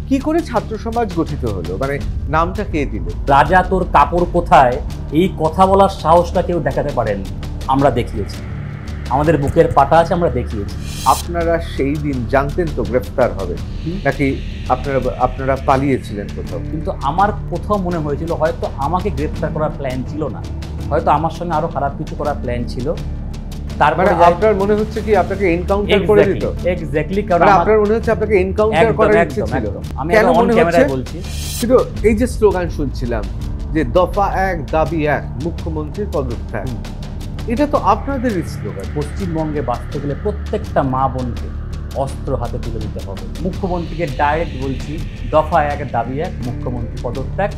কি করে ছাত্র সমাজ গঠিত হলো, মানে নামটা কে দিল? রাজা তোর কাপড় কোথায়, এই কথা বলার সাহসটা কেউ দেখাতে পারেন, আমরা দেখিয়েছি। আমাদের বুকের পাটা আছে, আমরা দেখিয়েছি। আপনারা সেই দিন জানতেন তো গ্রেফতার হবে, নাকি আপনারা পালিয়েছিলেন কোথাও? কিন্তু আমার কোথাও মনে হয়েছিল হয়তো আমাকে গ্রেফতার করার প্ল্যান ছিল না, হয়তো আমার সঙ্গে আরো খারাপ কিছু করার প্ল্যান ছিল। তারপরে আপনার মনে হচ্ছে কি আপনাকে এনকাউন্টার করে দিত? এক্স্যাক্টলি, কারণ আপনার মনে হচ্ছে আপনাকে এনকাউন্টার করার ইচ্ছে ছিল। আমি কেন অন মনে ক্যামেরায় হচ্ছে? বলছি, কিন্তু এই যে স্লোগান শুনছিলাম যে দফা 1 দাবি 1 মুখ্যমন্ত্রীর পদত্যাগ, এটা তো আপনাদেরই স্লোগান। পশ্চিমবঙ্গে বাঁচতে গেলে প্রত্যেকটা মা বোনকে অস্ত্র হাতে তুলে দিতে হবে। মুখ্যমন্ত্রীকে ডাইরেক্ট বলছি, দফা 1 দাবি 1 মুখ্যমন্ত্রী পদত্যাগ।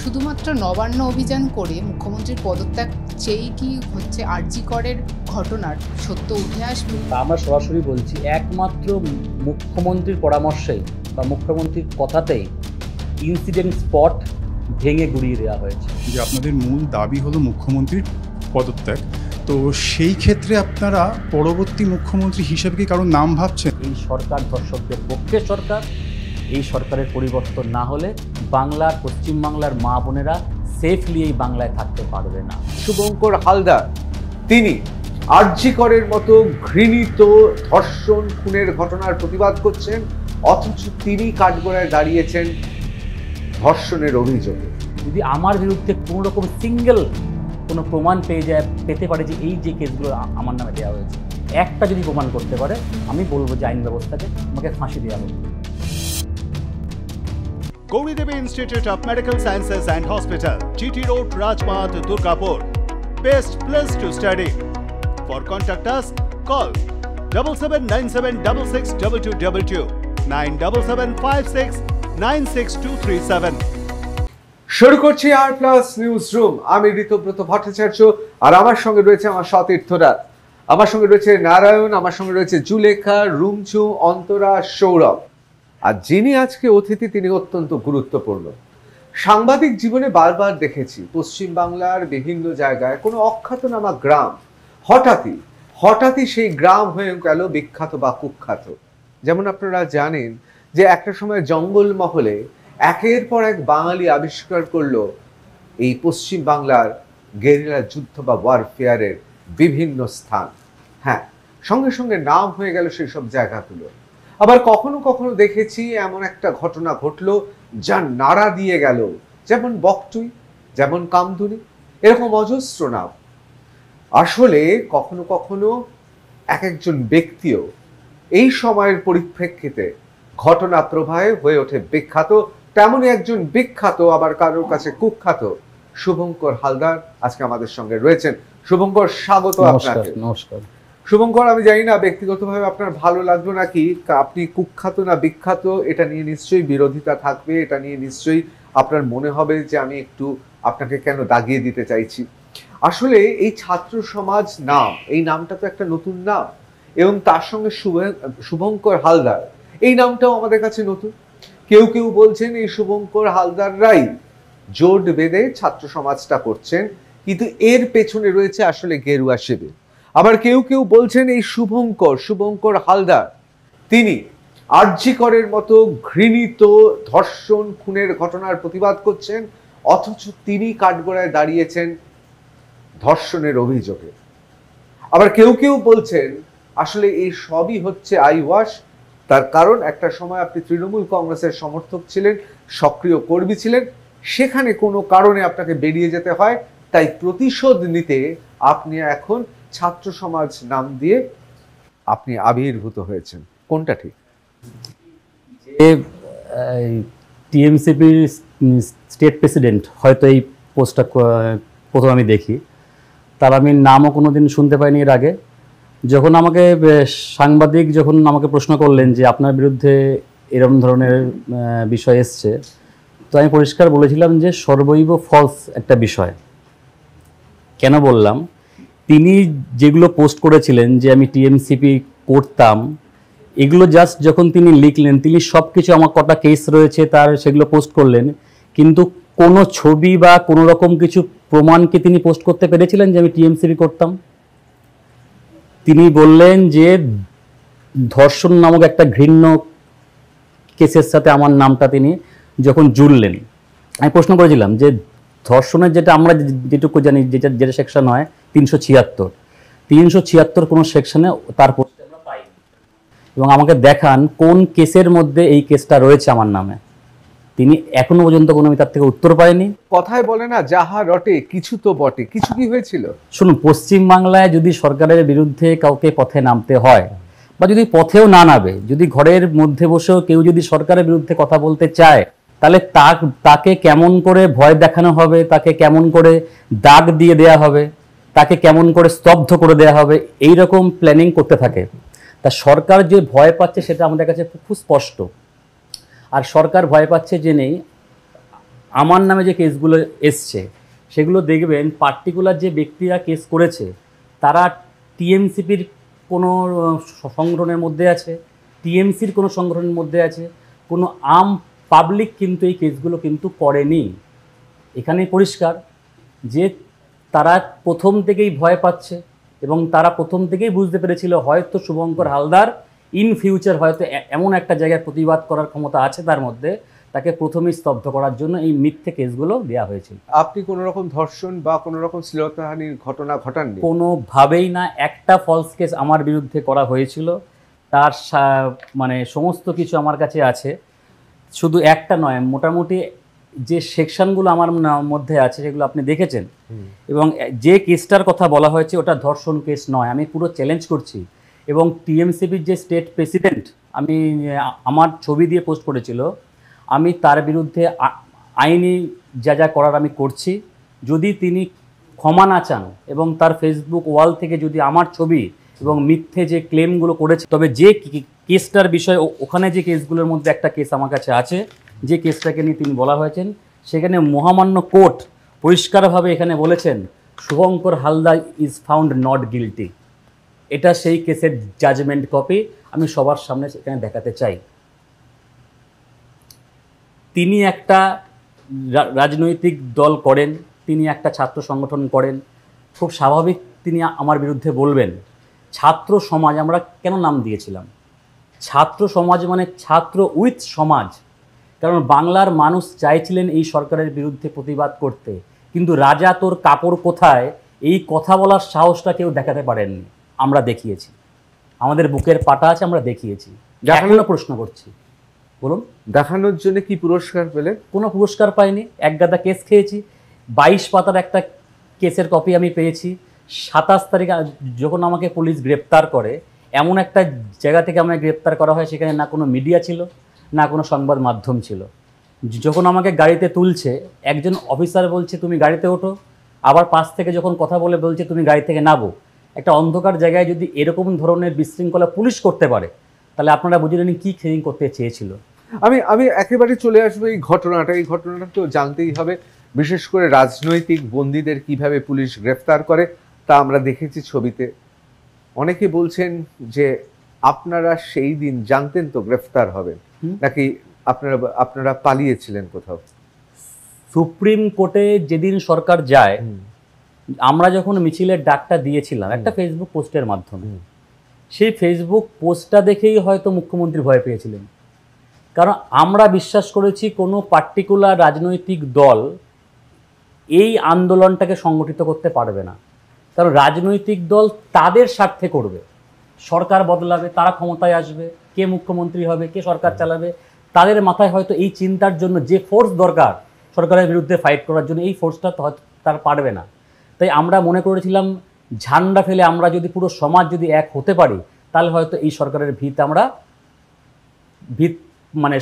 শুধুমাত্র নবান্ন অভিযান করে মুখ্যমন্ত্রীর পদত্যাগ চেয়েই কি হচ্ছে আরজি করের ঘটনার সত্য উঠে আসবে? আমরা সরাসরি বলছি, একমাত্র মুখ্যমন্ত্রীর পরামর্শেই বা মুখ্যমন্ত্রীর কথাতেই ইনসিডেন্ট স্পট ভেঙে গুড়িয়ে দেওয়া হয়েছে। যে আপনাদের মূল দাবি হলো মুখ্যমন্ত্রীর পদত্যাগ, তো সেই ক্ষেত্রে আপনারা পরবর্তী মুখ্যমন্ত্রী হিসেবে কি কারণ নাম ভাবছেন? এই সরকার দর্শকদের পক্ষে সরকার, এই সরকারের পরিবর্তন না হলে বাংলার, পশ্চিমবাংলার মা বোনেরা সেফলি এই বাংলায় থাকতে পারবে না। শুভঙ্কর হালদার তিনি আরজি করের মতো ঘৃণিত ধর্ষণ খুনের ঘটনার প্রতিবাদ করছেন, অথচ তিনি কাঠগড়ায় দাঁড়িয়েছেন ধর্ষণের অভিযোগে। যদি আমার বিরুদ্ধে কোনো রকম সিঙ্গেল কোনো প্রমাণ পেতে পারে যে এই যে কেসগুলো আমার নামে দেওয়া হয়েছে, একটা যদি প্রমাণ করতে পারে, আমি বলবো যে আইন ব্যবস্থাকে আমাকে ফাঁসি দেওয়া হবে। Gauri Devi Institute of Medical Sciences and Hospital, GT Road, Rajpath, Durgapur. Best place to study. For contact us, call 7797662222 97756962237. শুরু করছি আর প্লাস নিউজ রুম। আমি ঋতব্রত ভট্টাচার্য, আর আমার সঙ্গে রয়েছে আমার সতীর্থরা। আমার সঙ্গে রয়েছে নারায়ণ, আমার সঙ্গে রয়েছে জুলেখা, রুমচু, অন্তরা, সৌরভ। আর যিনি আজকে অতিথি তিনি অত্যন্ত গুরুত্বপূর্ণ। সাংবাদিক জীবনে বারবার দেখেছি পশ্চিমবাংলার বিভিন্ন জায়গায় কোনো অখ্যাতনামা গ্রাম হঠাৎই সেই গ্রাম হয়ে গেল বিখ্যাত বা কুখ্যাত। যেমন আপনারা জানেন যে একটা সময় জঙ্গলমহলে একের পর এক বাঙালি আবিষ্কার করলো এই পশ্চিম বাংলার গেরিলা যুদ্ধ বা ওয়ারফেয়ারের বিভিন্ন স্থান। হ্যাঁ, সঙ্গে সঙ্গে নাম হয়ে গেল সেই সব জায়গাগুলো। আবার কখনো কখনো দেখেছি এমন একটা ঘটনা ঘটলো যা নাড়া দিয়ে গেল, যেমন বকটুই, যেমন কামদুনি, এরকম অজস্র নাম। আসলে কখনো কখনো এক একজন ব্যক্তিও এই সময়ের পরিপ্রেক্ষিতে ঘটনা প্রবাহে হয়ে ওঠে বিখ্যাত। তেমনই একজন বিখ্যাত আবার কারোর কাছে কুখ্যাত শুভঙ্কর হালদার আজকে আমাদের সঙ্গে রয়েছেন। শুভঙ্কর, স্বাগত আপনাকে। নমস্কার শুভঙ্কর, আমি জানি না ব্যক্তিগতভাবে আপনার ভালো লাগলো নাকি, আপনি কুখ্যাত না বিখ্যাত এটা নিয়ে নিশ্চয়ই বিরোধিতা থাকবে, এটা নিয়ে নিশ্চয়ই আপনার মনে হবে যে আমি একটু আপনাকে কেন দাগিয়ে দিতে চাইছি। আসলে এই ছাত্র সমাজ নাম, এই নামটা তো একটা নতুন নাম, এবং তার সঙ্গে শুভঙ্কর হালদার এই নামটাও আমাদের কাছে নতুন। কেউ কেউ বলছেন এই শুভঙ্কর হালদাররাই জোট বেঁধে ছাত্র সমাজটা করছেন, কিন্তু এর পেছনে রয়েছে আসলে গেরুয়া শিবির। আবার কেউ কেউ বলছেন এই শুভঙ্কর হালদার তিনি আরজি করের মতো ঘৃণিত ধর্ষণ খুনের ঘটনার প্রতিবাদ করছেন, অথচ তিনি কাঠগড়ায় দাঁড়িয়েছেন ধর্ষণের অভিযোগে। আবার কেউ কেউ বলছেন আসলে এই সবই হচ্ছে আইওয়াশ। তার কারণ একটা সময় আপনি তৃণমূল কংগ্রেসের সমর্থক ছিলেন, সক্রিয় কর্মী ছিলেন, সেখানে কোনো কারণে আপনাকে বেরিয়ে যেতে হয়, তাই প্রতিশোধ নিতে আপনি এখন ছাত্র সমাজ নাম দিয়ে আপনি আবির্ভূত হয়েছেন। কোনটা ঠিক? টিএমসিপির স্টেট প্রেসিডেন্ট হয়তো এই পোস্টটা প্রথম আমি দেখি, তার আমি নামও কোনোদিন শুনতে পাইনি এর আগে। যখন আমাকে সাংবাদিক যখন আমাকে প্রশ্ন করলেন যে আপনার বিরুদ্ধে এরকম ধরনের বিষয় এসছে, তো আমি পরিষ্কার বলেছিলাম যে সর্বৈব ফলস একটা বিষয়। কেন বললাম, তিনি যেগুলো পোস্ট করেছিলেন যে আমি টিএমসিপি করতাম, এগুলো জাস্ট যখন তিনি লিখলেন, তিনি সব কিছু আমার কটা কেস রয়েছে তার সেগুলো পোস্ট করলেন, কিন্তু কোনো ছবি বা কোনো রকম কিছু প্রমাণকে তিনি পোস্ট করতে পেরেছিলেন যে আমি টিএমসিপি করতাম? তিনি বললেন যে ধর্ষণ নামক একটা ঘৃণ্য কেসের সাথে আমার নামটা তিনি যখন জুড়লেন, আমি প্রশ্ন করেছিলাম যে ধর্ষণের যেটা আমরা যেটুকু জানি, যেটা সেকশন হয় 376 কোনো সেকশনে তার পোস্টে আমরা পাইনি, এবং আমাকে দেখান কোন কেসের মধ্যে এই কেসটা রয়েছে আমার নামে। তিনি এখনো পর্যন্ত কোনো তার থেকে উত্তর পায়নি। কথায় বলে না, যাহা রটে কিছু তো বটে, কিছু কি হয়েছিল? শুনুন, পশ্চিমবাংলায় যদি সরকারের বিরুদ্ধে কাউকে পথে নামতে হয়, বা যদি পথেও না নামে, যদি ঘরের মধ্যে বসেও কেউ যদি সরকারের বিরুদ্ধে কথা বলতে চায়, তাহলে তাকে কেমন করে ভয় দেখানো হবে, তাকে কেমন করে দাগ দিয়ে দেয়া হবে, তাকে কেমন করে স্তব্ধ করে দেয়া হবে, এই রকম প্ল্যানিং করতে থাকে। তা সরকার যে ভয় পাচ্ছে সেটা আমাদের কাছে খুব স্পষ্ট। আর সরকার ভয় পাচ্ছে জেনেই আমার নামে যে কেসগুলো এসছে সেগুলো দেখবেন পার্টিকুলার যে ব্যক্তিরা কেস করেছে তারা টিএমসিপির কোনো সংগঠনের মধ্যে আছে, টিএমসির কোনো সংগঠনের মধ্যে আছে, কোনো আম পাবলিক কিন্তু এই কেসগুলো কিন্তু করেনি। এখানে পরিষ্কার যে তারা প্রথম থেকেই ভয় পাচ্ছে, এবং তারা প্রথম থেকেই বুঝতে পেরেছিল হয়তো শুভঙ্কর হালদার ইন ফিউচার হয়তো এমন একটা জায়গায় প্রতিবাদ করার ক্ষমতা আছে তার মধ্যে, তাকে প্রথমেই স্তব্ধ করার জন্য এই মিথ্যে কেসগুলো দেওয়া হয়েছিল। আপনি কোনো রকম ধর্ষণ বা কোনো রকম শ্লীলতাহানির ঘটনা ঘটাননি? কোনোভাবেই না। একটা ফলস কেস আমার বিরুদ্ধে করা হয়েছিল, তার মানে সমস্ত কিছু আমার কাছে আছে। শুধু একটা নয়, মোটামুটি যে সেকশনগুলো আমার মধ্যে আছে সেগুলো আপনি দেখেছেন, এবং যে কেসটার কথা বলা হয়েছে ওটা ধর্ষণ কেস নয়। আমি পুরো চ্যালেঞ্জ করছি, এবং টিএমসিপির যে স্টেট প্রেসিডেন্ট আমি আমার ছবি দিয়ে পোস্ট করেছিল, আমি তার বিরুদ্ধে আইনি যা যা করার আমি করছি। যদি তিনি ক্ষমা না চান এবং তার ফেসবুক ওয়াল থেকে যদি আমার ছবি এবং মিথ্যে যে ক্লেমগুলো করেছে, তবে যে কেসটার বিষয় ওখানে যে কেসগুলোর মধ্যে একটা কেস আমার কাছে আছে, যে কেসটাকে নিয়ে তিনি বলা হয়েছেন, সেখানে মহামান্য কোর্ট পরিষ্কারভাবে এখানে বলেছেন Shubhankar Haldar is found not guilty. এটা সেই কেসের জাজমেন্ট কপি আমি সবার সামনে সেখানে দেখাতে চাই। তিনি একটা রাজনৈতিক দল করেন, তিনি একটা ছাত্র সংগঠন করেন, খুব স্বাভাবিক তিনি আমার বিরুদ্ধে বলবেন। ছাত্র সমাজ আমরা কেন নাম দিয়েছিলাম? ছাত্র সমাজ মানে ছাত্র উইথ সমাজ, কারণ বাংলার মানুষ চাইছিলেন এই সরকারের বিরুদ্ধে প্রতিবাদ করতে, কিন্তু রাজা তোর কাপড় কোথায় এই কথা বলার সাহসটা কেউ দেখাতে পারেননি। আমরা দেখিয়েছি, আমাদের বুকের পাটা আছে, আমরা দেখিয়েছি। এখনো প্রশ্ন করছি, বলুন। দেখানোর জন্য কি পুরস্কার পেলেন? কোনো পুরস্কার পাইনি, এক গাদা কেস খেয়েছি। 22 পাতার একটা কেসের কপি আমি পেয়েছি। 27 তারিখ যখন আমাকে পুলিশ গ্রেপ্তার করে, এমন একটা জায়গা থেকে আমাকে গ্রেপ্তার করা হয় সেখানে না কোনো মিডিয়া ছিল, না কোনো সংবাদ মাধ্যম ছিল। যখন আমাকে গাড়িতে তুলছে, একজন অফিসার বলছে তুমি গাড়িতে ওঠো, আবার পাশ থেকে যখন কথা বলে বলছে তুমি গাড়ি থেকে নামো। একটা অন্ধকার জায়গায় যদি এরকম ধরনের বিশৃঙ্খলা পুলিশ করতে পারে, তাহলে আপনারা বুঝে নিন কী ট্রেনিং করতে চেয়েছিল। আমি একেবারে চলে আসবো এই ঘটনাটা তো জানতেই হবে। বিশেষ করে রাজনৈতিক বন্দীদের কিভাবে পুলিশ গ্রেফতার করে তা আমরা দেখেছি ছবিতে। অনেকে বলছেন যে আপনারা সেই দিন জানতেন তো গ্রেফতার হবেন, নাকি আপনারা পালিয়েছিলেন কোথাও? সুপ্রিম কোর্টে যেদিন সরকার যায়, আমরা যখন মিছিলের ডাকটা দিয়েছিলাম একটা ফেসবুক পোস্টের মাধ্যমে, সেই ফেসবুক পোস্টটা দেখেই হয়তো মুখ্যমন্ত্রী ভয় পেয়েছিলেন। কারণ আমরা বিশ্বাস করেছি কোনো পার্টিকুলার রাজনৈতিক দল এই আন্দোলনটাকে সংগঠিত করতে পারবে না, কারণ রাজনৈতিক দল তাদের স্বার্থে করবে। সরকার বদলাবে, তারা ক্ষমতায় আসবে, কে মুখ্যমন্ত্রী হবে, কে সরকার চালাবে, তাদের মাথায় হয়তো এই চিন্তার জন্য যে ফোর্স দরকার সরকারের বিরুদ্ধে ফাইট করার জন্য, এই ফোর্সটা তারা পারবে না। তাই আমরা মনে করেছিলাম ঝান্ডা ফেলে আমরা যদি পুরো সমাজ যদি এক হতে পারি, তাহলে হয়তো এই সরকারের ভিত মানে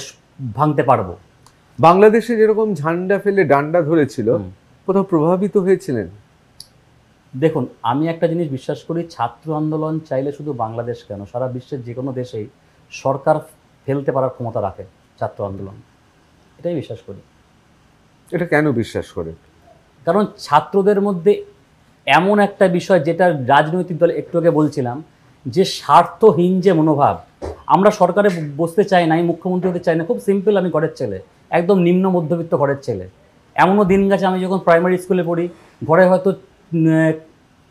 ভাঙতে পারবো। বাংলাদেশে যেরকম ঝান্ডা ফেলে ডান্ডা ধরেছিল, কোথাও প্রভাবিত হয়েছিলেন? দেখুন, আমি একটা জিনিস বিশ্বাস করি, ছাত্র আন্দোলন চাইলে শুধু বাংলাদেশ কেন, সারা বিশ্বের যে কোনো দেশেই সরকার ফেলতে পারার ক্ষমতা রাখে ছাত্র আন্দোলন, এটাই বিশ্বাস করি। এটা কেন বিশ্বাস করেন? কারণ ছাত্রদের মধ্যে এমন একটা বিষয়, যেটা রাজনৈতিক দল একটু আগে বলছিলাম, যে স্বার্থহীন যে মনোভাব। আমরা সরকারে বসতে চাই না, আমি মুখ্যমন্ত্রী হতে চাই না, খুব সিম্পল, আমি ঘরের ছেলে, একদম নিম্ন মধ্যবিত্ত ঘরের ছেলে। এমনও দিন গেছে আমি যখন প্রাইমারি স্কুলে পড়ি, ঘরে হয়তো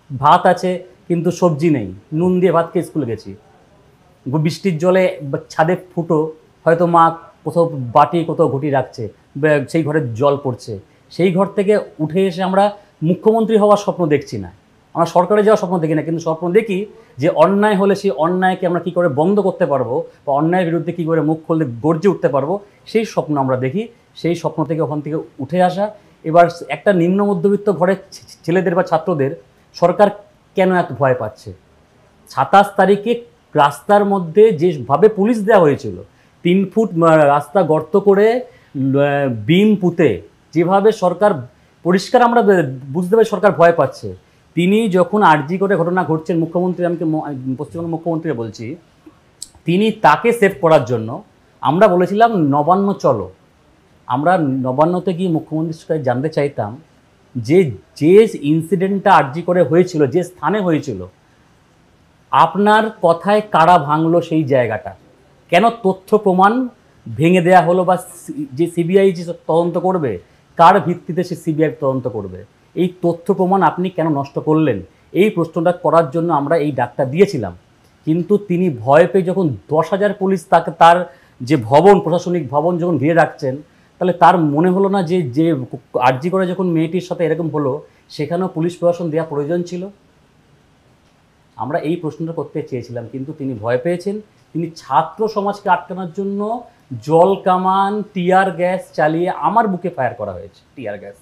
ভাত আছে কিন্তু সবজি নেই, নুন দিয়ে ভাত খেয়ে স্কুলে গেছি। বৃষ্টির জলে ছাদে ফুটো, হয়তো মা কোথাও বাটি কোথাও ঘটি রাখছে, সেই ঘরে জল পড়ছে, সেই ঘর থেকে উঠে এসে আমরা মুখ্যমন্ত্রী হওয়ার স্বপ্ন দেখছি না, আমরা সরকারে যাওয়ার স্বপ্ন দেখি না, কিন্তু স্বপ্ন দেখি যে অন্যায় হলে সেই অন্যায়কে আমরা কী করে বন্ধ করতে পারবো, বা অন্যায়ের বিরুদ্ধে কী করে মুখ খুলতে গর্জে উঠতে পারবো, সেই স্বপ্ন আমরা দেখি। সেই স্বপ্ন থেকে ওখান থেকে উঠে আসা। এবার একটা নিম্ন মধ্যবিত্ত ঘরের ছেলেদের বা ছাত্রদের সরকার কেন এত ভয় পাচ্ছে? 27 তারিখে রাস্তার মধ্যে যেভাবে পুলিশ দেওয়া হয়েছিল, 3 ফুট রাস্তা গর্ত করে বিম পুঁতে, যেভাবে সরকার পরিষ্কার আমরা বুঝতে পারি সরকার ভয় পাচ্ছে। তিনি যখন আরজি করে ঘটনা ঘটছেন, মুখ্যমন্ত্রী, আমি পশ্চিমবঙ্গের মুখ্যমন্ত্রী বলছি, তিনি তাকে সেভ করার জন্য আমরা বলেছিলাম নবান্ন চলো। আমরা নবান্নতে গিয়ে মুখ্যমন্ত্রীর কাছে জানতে চাইতাম যে যে ইনসিডেন্টটা আরজি করে হয়েছিল, যে স্থানে হয়েছিল, আপনার কথায় কারা ভাঙলো সেই জায়গাটা, কেন তথ্য প্রমাণ ভেঙে দেয়া হলো, বা যে সিবিআই যে তদন্ত করবে কার ভিত্তিতে সে সিবিআই তদন্ত করবে, এই তথ্য প্রমাণ আপনি কেন নষ্ট করলেন? এই প্রশ্নটা করার জন্য আমরা এই ডাকটা দিয়েছিলাম। কিন্তু তিনি ভয় পেয়ে যখন 10,000 পুলিশ তাকে, তার যে ভবন, প্রশাসনিক ভবন যখন ঘিরে রাখছেন, তাহলে তার মনে হলো না যে যে আরজি করে যখন মেয়েটির সাথে এরকম হলো সেখানেও পুলিশ প্রশাসন দেওয়া প্রয়োজন ছিল? আমরা এই প্রশ্নটা করতে চেয়েছিলাম, কিন্তু তিনি ভয় পেয়েছেন। তিনি ছাত্র সমাজকে আটকানোর জন্য জল কামান, টিয়ার গ্যাস চালিয়ে আমার বুকে ফায়ার করা হয়েছে। টিয়ার গ্যাস,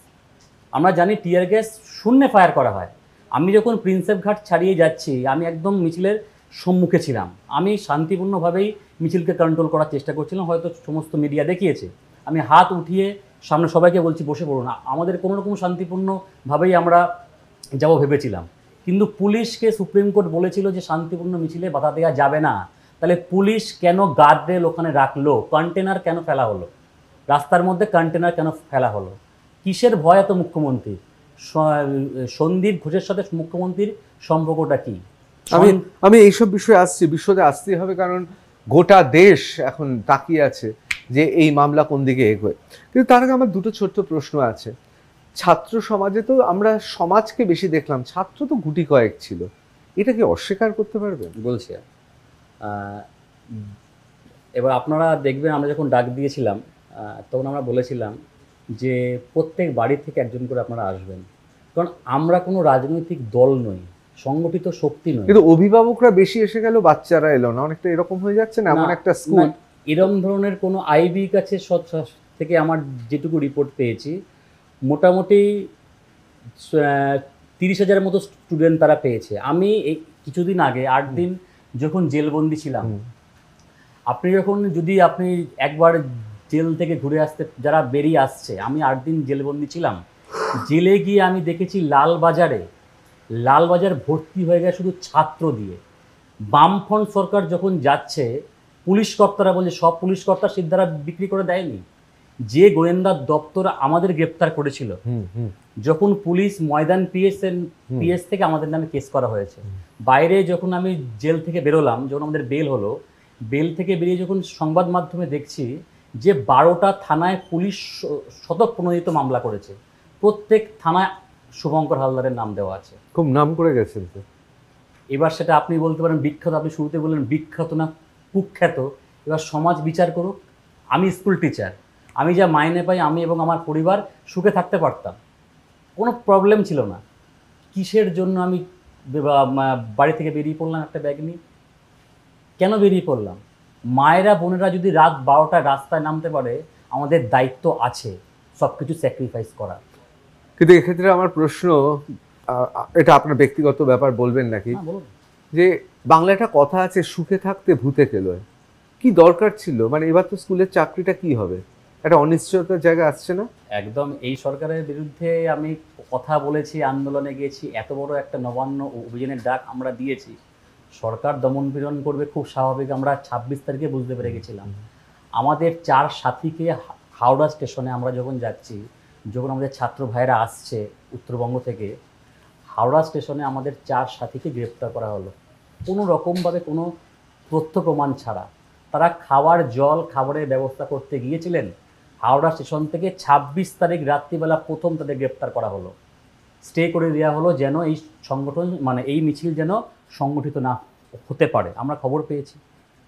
আমরা জানি টিয়ার গ্যাস শূন্যে ফায়ার করা হয়। আমি যখন প্রিন্সেপ ঘাট ছাড়িয়ে যাচ্ছি, আমি একদম মিছিলের সম্মুখে ছিলাম, আমি শান্তিপূর্ণভাবেই মিছিলকে কন্ট্রোল করার চেষ্টা করছিলাম, হয়তো সমস্ত মিডিয়া দেখিয়েছে। আমি হাত উঠিয়ে সামনে সবাইকে বলছি বসে পড়ুন, আমাদের কোনো রকম শান্তিপূর্ণভাবেই আমরা যাবো ভেবেছিলাম। কিন্তু পুলিশকে সুপ্রিম কোর্ট বলেছিল যে শান্তিপূর্ণ মিছিলে বাধা দেওয়া যাবে না। তাহলে পুলিশ কেন গার্ডরেল ওখানে রাখলো? কন্টেনার কেন ফেলা হলো রাস্তার মধ্যে? কন্টেনার কেন ফেলা হলো? কিসের ভয় এত মুখ্যমন্ত্রী? সন্দীপ ঘোষের সাথে মুখ্যমন্ত্রীর সম্পর্কটা কি? আমি এইসব বিষয়ে আসছি, বিশদে আসতেই হবে, কারণ গোটা দেশ এখন তাকিয়ে আছে যে এই মামলা কোন দিকে এগোয়। কিন্তু তার আগে আমার দুটো ছোট্ট প্রশ্ন আছে। ছাত্র সমাজে তো আমরা সমাজকে বেশি দেখলাম, ছাত্র তো গুটি কয়েক ছিল, এটা কি অস্বীকার করতে পারবেন? বলছি এবার আপনারা দেখবেন, আমরা যখন ডাক দিয়েছিলাম তখন আমরা বলেছিলাম যে প্রত্যেক বাড়ি থেকে একজন করে আপনারা আসবেন, কারণ আমরা কোনো রাজনৈতিক দল নই, সংগঠিত শক্তি নয়। কিন্তু অভিভাবকরা বেশি এসে গেল, বাচ্চারা এলো না, অনেকটা এরকম হয়ে যাচ্ছে না? এমন একটা স্কুল, এরকম ধরনের কোনো আইবি কাছে থেকে আমার যেটুকু রিপোর্ট পেয়েছি, মোটামুটি 30,000 মতো স্টুডেন্ট তারা পেয়েছে। আমি এই কিছুদিন আগে 8 দিন যখন জেলবন্দি ছিলাম, আপনি যখন যদি আপনি একবার জেল থেকে ঘুরে আসতে, যারা বেরিয়ে আসছে, আমি 8 দিন জেলবন্দি ছিলাম, জেলে গিয়ে আমি দেখেছি লালবাজার ভর্তি হয়ে গেছে শুধু ছাত্র দিয়ে। বামফ্রন্ট সরকার যখন যাচ্ছে, পুলিশ কর্তারা বলছে সব পুলিশ কর্তা সিদ্ধারা বিক্রি করে দেয়নি। যে গোয়েন্দা দপ্তর আমাদের গ্রেপ্তার করেছিল, যখন পুলিশ ময়দান পিএস থেকে আমাদের নামে কেস করা হয়েছে, বাইরে যখন আমি জেল থেকে বেরোলাম, যখন আমাদের বেল হলো, বেল থেকে বেরিয়ে যখন সংবাদ মাধ্যমে দেখছি যে 12টা থানায় পুলিশ স্বতঃপ্রণোদিত মামলা করেছে, প্রত্যেক থানায় শুভঙ্কর হালদারের নাম দেওয়া আছে। খুব নাম করে গেছেন তো। এবার সেটা আপনি বলতে পারেন বিখ্যাত, আপনি শুরুতে বললেন বিখ্যাত না কুখ্যাত। এবার সমাজ বিচার করুক। আমি স্কুল টিচার, আমি যা মাইনে পাই, আমি এবং আমার পরিবার সুখে থাকতে পারতাম, কোনো প্রবলেম ছিল না। কিসের জন্য আমি বাড়ি থেকে বেরিয়ে পড়লাম একটা ব্যাগ নিয়ে? কেন বেরিয়ে পড়লাম? মায়েরা বোনেরা যদি রাত 12টায় রাস্তায় নামতে পারে, আমাদের দায়িত্ব আছে সব কিছু স্যাক্রিফাইস করা। কিন্তু এক্ষেত্রে আমার প্রশ্ন, এটা আপনার ব্যক্তিগত ব্যাপার, বলবেন নাকি, বলুন। যে বাংলা একটা কথা আছে, সুখে থাকতে ভূতে খেলোয়, কি দরকার ছিল? মানে এবার তো স্কুলের চাকরিটা কি হবে? একটা অনিশ্চয়তার জায়গা আসছে না? একদম। এই সরকারের বিরুদ্ধে আমি কথা বলেছি, আন্দোলনে গিয়েছি, এত বড় একটা নবান্ন অভিযানের ডাক আমরা দিয়েছি। সরকার দমন পীড়ন করবে খুব স্বাভাবিক, আমরা 26 তারিখে বুঝতে পেরে গেছিলাম। আমাদের 4 সাথীকে হাওড়া স্টেশনে আমরা যখন যাচ্ছি, যখন আমাদের ছাত্র ভাইরা আসছে উত্তরবঙ্গ থেকে, হাওড়া স্টেশনে আমাদের 4 সাথীকে গ্রেপ্তার করা হলো কোনো রকমভাবে, কোনো তথ্য প্রমাণ ছাড়া। তারা খাবারের ব্যবস্থা করতে গিয়েছিলেন। হাওড়া স্টেশন থেকে 26 তারিখ রাত্রিবেলা প্রথম তাদের গ্রেপ্তার করা হলো, স্টে করে দেওয়া হলো, যেন এই সংগঠন, মানে এই মিছিল যেন সংগঠিত না হতে পারে। আমরা খবর পেয়েছি,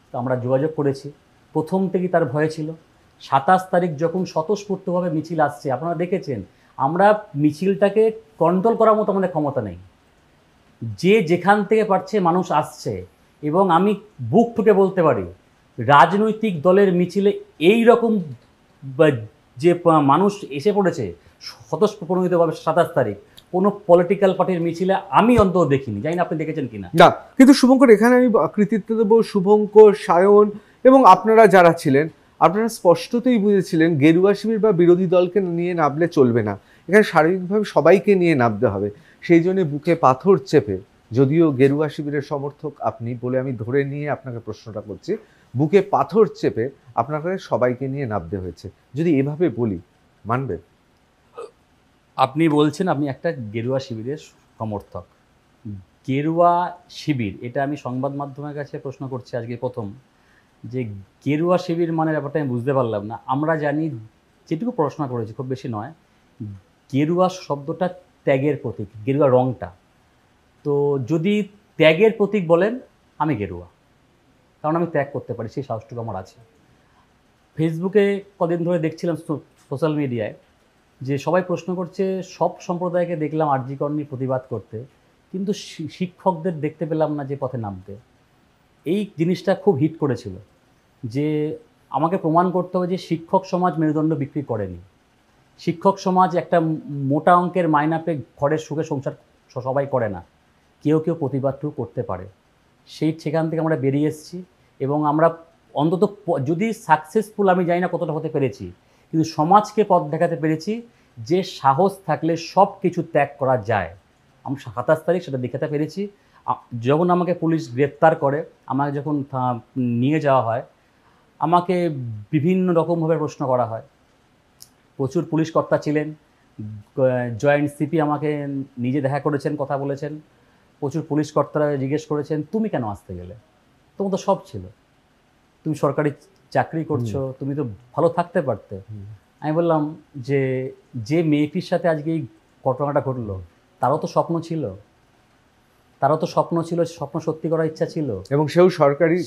তো আমরা যোগাযোগ করেছি। প্রথম থেকেই তার ভয় ছিল 27 তারিখ যখন স্বতঃস্ফূর্তভাবে মিছিল আসছে, আপনারা দেখেছেন, আমরা মিছিলটাকে কন্ট্রোল করার মতো আমাদের ক্ষমতা নেই। যে যেখান থেকে পারছে মানুষ আসছে, এবং আমি বুক ফুটে বলতে পারি রাজনৈতিক দলের মিছিলে এই রকম যে মানুষ এসে পড়েছে স্বতঃস্ফূর্তভাবে 27 তারিখ, কোনো পলিটিক্যাল পার্টির মিছিলে আমি অন্তত দেখিনি, জানি না আপনি দেখেছেন কিনা। না, কিন্তু শুভঙ্কর, এখানে আমি কৃতিত্ব দেবো শুভঙ্কর, সায়ন এবং আপনারা যারা ছিলেন, আপনারা স্পষ্টতই বুঝেছিলেন গেরুয়া শিবির বা বিরোধী দলকে নিয়ে নামলে চলবে না, এখানে শারীরিকভাবে সবাইকে নিয়ে নামতে হবে। সেই জন্য বুকে পাথর চেপে, যদিও গেরুয়া শিবিরের সমর্থক আপনি বলে আমি ধরে নিয়ে আপনাকে প্রশ্নটা করছি, বুকে পাথর চেপে আপনাকে সবাইকে নিয়ে নামতে হয়েছে, যদি এভাবে বলি মানবে? আপনি বলছেন আপনি একটা গেরুয়া শিবিরের সমর্থক। গেরুয়া শিবির, এটা আমি সংবাদ মাধ্যমের কাছে প্রশ্ন করছি আজকে প্রথম, যে গেরুয়া শিবির মানে ব্যাপারটা আমি বুঝতে পারলাম না। আমরা জানি, যেটুকু পড়াশোনা করেছি, খুব বেশি নয়, গেরুয়া শব্দটা ত্যাগের প্রতীক, গেরুয়া রঙটা। তো যদি ত্যাগের প্রতীক বলেন, আমি গেরুয়া, কারণ আমি ত্যাগ করতে পারি, সেই সাহসটুকু আমার আছে। ফেসবুকে কদিন ধরে দেখছিলাম, সোশ্যাল মিডিয়ায়, যে সবাই প্রশ্ন করছে, সব সম্প্রদায়কে দেখলাম আরজি কর নিয়ে প্রতিবাদ করতে, কিন্তু শিক্ষকদের দেখতে পেলাম না যে পথে নামতে। এই জিনিসটা খুব হিট করেছিল, যে আমাকে প্রমাণ করতে হবে যে শিক্ষক সমাজ মেরুদণ্ড বিক্রি করেনি। শিক্ষক সমাজ একটা মোটা অঙ্কের মাইনা পেয়ে ঘরের সুখে সংসার সবাই করে না, কেউ কেউ প্রতিবাদটুকু করতে পারে। সেখান থেকে আমরা বেরিয়ে এসেছি, এবং আমরা অন্তত যদি সাকসেসফুল আমি জানি না কতটা হতে পেরেছি, কিন্তু সমাজকে পথ দেখাতে পেরেছি যে সাহস থাকলে সব কিছু ত্যাগ করা যায়। আমি 27 তারিখ সেটা দেখাতে পেরেছি। যখন আমাকে পুলিশ গ্রেপ্তার করে, আমাকে যখন নিয়ে যাওয়া হয়, আমাকে বিভিন্ন রকমভাবে প্রশ্ন করা হয়। প্রচুর পুলিশ কর্তা ছিলেন, জয়েন্ট সিপি আমাকে নিজে দেখা করেছেন, কথা বলেছেন। প্রচুর পুলিশ কর্তারা জিজ্ঞেস করেছেন, তুমি কেন আসতে গেলে, তোমার তো সব ছিল, তুমি সরকারি চাকরি করছো, তুমি তো ভালো থাকতে পারতে। আমি বললাম যে যে মেয়েটির সাথে আজকে এই ঘটনাটা ঘটলো, তারও তো স্বপ্ন ছিল, স্বপ্ন সত্যি করার ইচ্ছা ছিল, এবং সেও সরকারি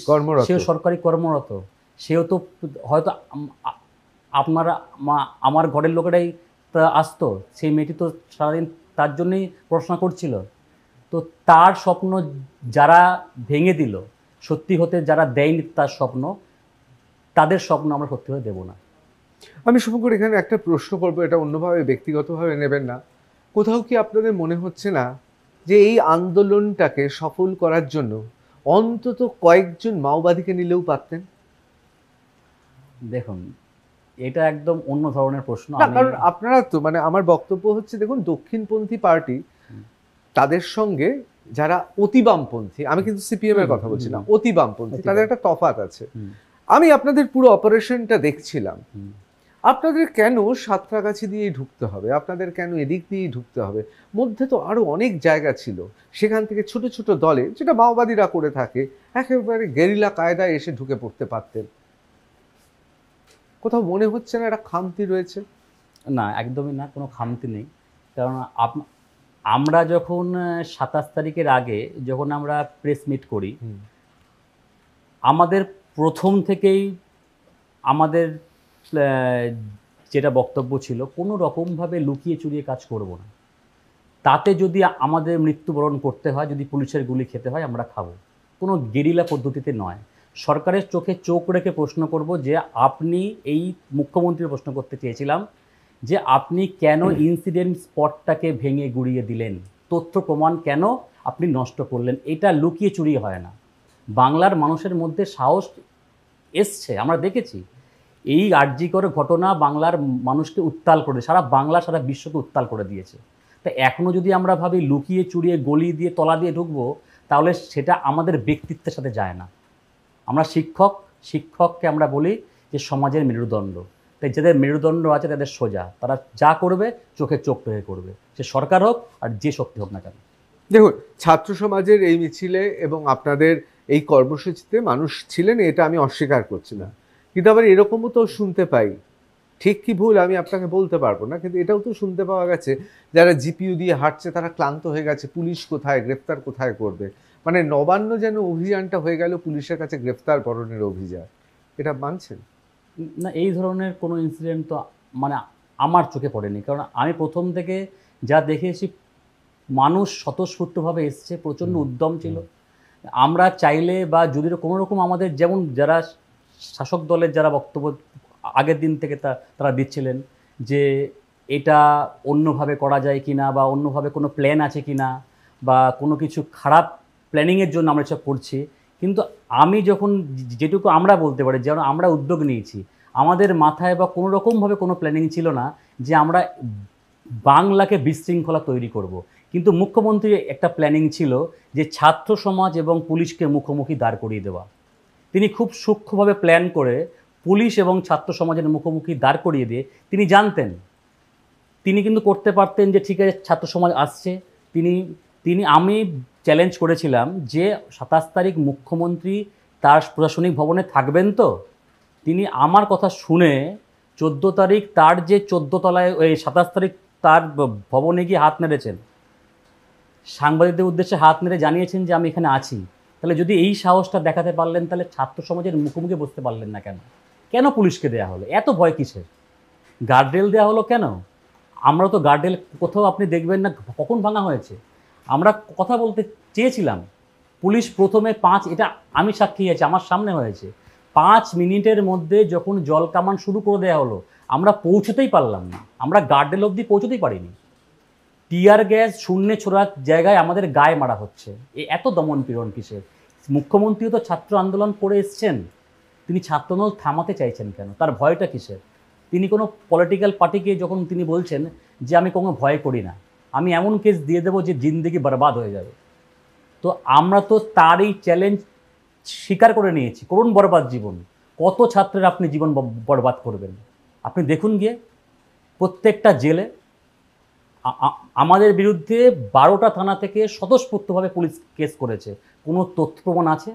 কর্মরত। সেও তো হয়তো আপনারা আমার ঘরের লোকেরাই আসতো, সেই মেয়েটি তো সারাদিন তার জন্যই পড়াশোনা করছিল। তো তার স্বপ্ন যারা ভেঙে দিল, সত্যি হতে যারা দেয়নি তার স্বপ্ন, তাদের স্বপ্ন আমরা সত্যি হতে দেবো না। আমি শুভঙ্কর এখানে একটা প্রশ্ন করবো, এটা অন্যভাবে ব্যক্তিগতভাবে নেবেন না। কোথাও কি আপনাদের মনে হচ্ছে না যে এই আন্দোলনটাকে সফল করার জন্য অন্তত কয়েকজন মাওবাদীকে নিলেও পারতেন? দেখুন, এটা একদম অন্য ধরনের প্রশ্ন। না, কারণ আপনারা তো, মানে আমার বক্তব্য হচ্ছে, দেখুন দক্ষিণপন্থী পার্টি, তাদের সঙ্গে যারা অতি বামপন্থী, আমি কিন্তু সিপিএম এর কথা বলছি না, অতি বামপন্থী, তাদের একটা তফাৎ আছে। আমি আপনাদের পুরো অপারেশনটা দেখছিলাম। আপনাদের কেন সাঁতরাগাছি দিয়েই ঢুকতে হবে, আপনাদের কেন এদিক দিয়েই ঢুকতে হবে? মধ্যে তো আরো অনেক জায়গা ছিল, সেখান থেকে ছোট ছোট দলে, যেটা মাওবাদীরা করে থাকে, একেবারে গেরিলা কায়দায় এসে ঢুকে পড়তে পারতেন। কোথাও মনে হচ্ছে না একটা খামতি রয়েছে? না, একদমই না, কোনো খামতি নেই। কারণ আমরা যখন 27 তারিখের আগে যখন আমরা প্রেস মিট করি, আমাদের প্রথম থেকেই আমাদের যেটা বক্তব্য ছিল, কোনো রকমভাবে লুকিয়ে চুরিয়ে কাজ করব না। তাতে যদি আমাদের মৃত্যুবরণ করতে হয়, যদি পুলিশের গুলি খেতে হয়, আমরা খাবো, কোনো গেরিলা পদ্ধতিতে নয়। সরকারের চোখে চোখ রেখে প্রশ্ন করব যে আপনি, এই মুখ্যমন্ত্রীর প্রশ্ন করতে চেয়েছিলাম যে আপনি কেন ইনসিডেন্ট স্পটটাকে ভেঙে গুড়িয়ে দিলেন, তথ্য প্রমাণ কেন আপনি নষ্ট করলেন। এটা লুকিয়ে চুরিয়ে হয় না। বাংলার মানুষের মধ্যে সাহস এসছে, আমরা দেখেছি। এই আরজি কর ঘটনা বাংলার মানুষকে উত্তাল করে, সারা বাংলা সারা বিশ্বকে উত্তাল করে দিয়েছে। তা এখনও যদি আমরা ভাবি লুকিয়ে চুরিয়ে গলি দিয়ে তলা দিয়ে ঢুকবো, তাহলে সেটা আমাদের ব্যক্তিত্বের সাথে যায় না। আমরা শিক্ষককে আমরা বলি যে সমাজের মেরুদণ্ড। তাই যাদের মেরুদণ্ড আছে তাদের সোজা, তারা যা করবে চোখে চোখ রেখে করবে, সে সরকার হোক আর যে শক্তি হোক না কেন। দেখুন, ছাত্র সমাজের এই মিছিলে এবং আপনাদের এই কর্মসূচিতে মানুষ ছিলেন, এটা আমি অস্বীকার করছি না, কিন্তু আবার এরকমও তো শুনতে পাই, ঠিক কি ভুল আমি আপনাকে বলতে পারবো না, কিন্তু এটাও তো শুনতে পাওয়া গেছে যারা জিপিইউ দিয়ে হাঁটছে তারা ক্লান্ত হয়ে গেছে, পুলিশ কোথায়, গ্রেফতার কোথায় করবে। মানে নবান্ন যেন অভিযানটা হয়ে গেল পুলিশের কাছে গ্রেফতার বরণের অভিযান। এটা মানছেন? না, এই ধরনের কোনো ইনসিডেন্ট তো মানে আমার চোখে পড়েনি, কারণ আমি প্রথম থেকে যা দেখেছি মানুষ স্বতঃস্ফূর্তভাবে এসছে, প্রচণ্ড উদ্যম ছিল। আমরা চাইলে বা যদি কোনো রকম আমাদের যেমন যারা শাসক দলের যারা বক্তব্য আগের দিন থেকে তারা দিচ্ছিলেন যে এটা অন্যভাবে করা যায় কি না, বা অন্যভাবে কোনো প্ল্যান আছে কি না, বা কোনো কিছু খারাপ প্ল্যানিংয়ের জন্য আমরা এসব করছি, কিন্তু আমি যখন যেটুকু আমরা বলতে পারি যেন আমরা উদ্যোগ নিয়েছি, আমাদের মাথায় বা কোনো রকমভাবে কোনো প্ল্যানিং ছিল না যে আমরা বাংলাকে বিশৃঙ্খলা তৈরি করব। কিন্তু মুখ্যমন্ত্রীর একটা প্ল্যানিং ছিল যে ছাত্র সমাজ এবং পুলিশকে মুখোমুখি দাঁড় করিয়ে দেওয়া। তিনি খুব সূক্ষ্মভাবে প্ল্যান করে পুলিশ এবং ছাত্র সমাজের মুখোমুখি দাঁড় করিয়ে দিয়ে তিনি জানতেন, তিনি কিন্তু করতে পারতেন যে ঠিক আছে ছাত্র সমাজ আসছে, আমি চ্যালেঞ্জ করেছিলাম যে 27 তারিখ মুখ্যমন্ত্রী তার প্রশাসনিক ভবনে থাকবেন তো। তিনি আমার কথা শুনে 14 তারিখ তার যে 14 তলায়, ওই 27 তারিখ তার ভবনে গিয়ে হাত নেড়েছেন, সাংবাদিকদের উদ্দেশ্যে হাত নেড়ে জানিয়েছেন যে আমি এখানে আছি। তাহলে যদি এই সাহসটা দেখাতে পারলেন, তাহলে ছাত্র সমাজের মুখোমুখি বসতে পারলেন না কেন? কেন পুলিশকে দেওয়া হলো? এত ভয় কিসের? গার্ডরেল দেওয়া হলো কেন? আমরা তো গার্ডরেল কোথাও আপনি দেখবেন না কখন ভাঙা হয়েছে। আমরা কথা বলতে চেয়েছিলাম, পুলিশ প্রথমে এটা আমি সাক্ষী আছি, আমার সামনে হয়েছে, 5 মিনিটের মধ্যে যখন জল কামান শুরু করে দেওয়া হলো আমরা পৌঁছতেই পারলাম না, আমরা গার্ডরেল অবধি পৌঁছতেই পারিনি। টিয়ার গ্যাস শূন্যে ছোড়ার জায়গায় আমাদের গায়ে মারা হচ্ছে। এত দমন পীড়ন কিসের? মুখ্যমন্ত্রীও তো ছাত্র আন্দোলন করে এসছেন, তিনি ছাত্রান্দোলন থামাতে চাইছেন কেন? তার ভয়টা কিসের? তিনি কোনো পলিটিক্যাল পার্টিকে যখন তিনি বলছেন যে আমি কোনো ভয় করি না, আমি এমন কেস দিয়ে দেবো যে জিন্দেগি বরবাদ হয়ে যাবে, তো আমরা তো তার এই চ্যালেঞ্জ স্বীকার করে নিয়েছি। করুন বরবাদ জীবন, কত ছাত্রের আপনি জীবন বরবাদ করবেন? আপনি দেখুন গিয়ে প্রত্যেকটা জেলে আমাদের বিরুদ্ধে 12টা থানা থেকে স্বতঃস্ফূর্তভাবে পুলিশ কেস করেছে। কোনো তথ্য প্রমাণ আছে?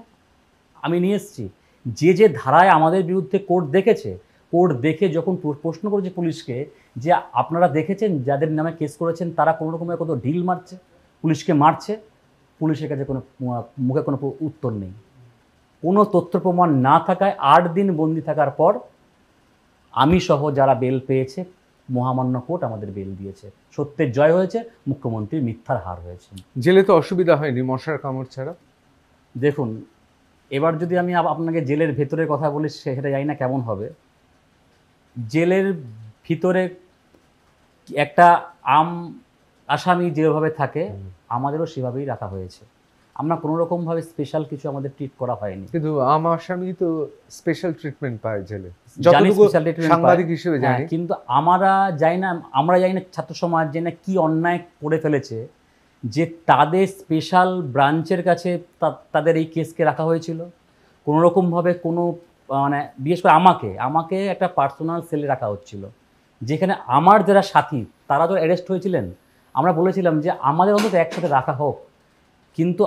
আমি নিয়ে এসেছি। যে ধারায় আমাদের বিরুদ্ধে কোর্ট দেখেছে, কোর্ট দেখে যখন প্রশ্ন করেছে পুলিশকে যে আপনারা দেখেছেন যাদের নামে কেস করেছেন তারা কোনো রকমের কত ঢিল মারছে, পুলিশকে মারছে, পুলিশের কাছে কোনো মুখে কোনো উত্তর নেই। কোনো তথ্য প্রমাণ না থাকায় 8 দিন বন্দি থাকার পর আমি সহ যারা বেল পেয়েছে, মহামান্য কোর্ট আমাদের বেল দিয়েছে। সত্যের জয় হয়েছে, মুখ্যমন্ত্রীর মিথ্যার হার হয়েছে। জেলে তো অসুবিধা হয়নি মশার কামড় ছাড়া? দেখুন, এবার যদি আমি আপনাকে জেলের ভেতরের কথা বলি সেটা জানি না কেমন হবে। জেলের ভিতরে একটা আসামি যেভাবে থাকে আমাদেরও সেভাবেই রাখা হয়েছে। আমরা কোনো রকমভাবে স্পেশাল কিছু আমাদের ট্রিট করা হয়নি। কিন্তু আসামি তো স্পেশাল ট্রিটমেন্ট পায় জেলে, জানি যতটুকু স্পেশাল ট্রিটমেন্ট সাংবাদিক হিসেবে জানি। কিন্তু আমরা জানি না ছাত্র সমাজ যে না কি অন্যায় করে ফেলেছে যে তাদের স্পেশাল ব্রাঞ্চের কাছে তাদের এই কেসকে রাখা হয়েছিল। কোনো রকমভাবে কোনো মানে বিশেষ করে আমাকে একটা পার্সোনাল সেলে রাখা হচ্ছিল, যেখানে আমার যারা সাথী তারা তো অ্যারেস্ট হয়েছিলেন। আমরা বলেছিলাম যে আমাদের অন্তত একসাথে রাখা হোক, কিন্তু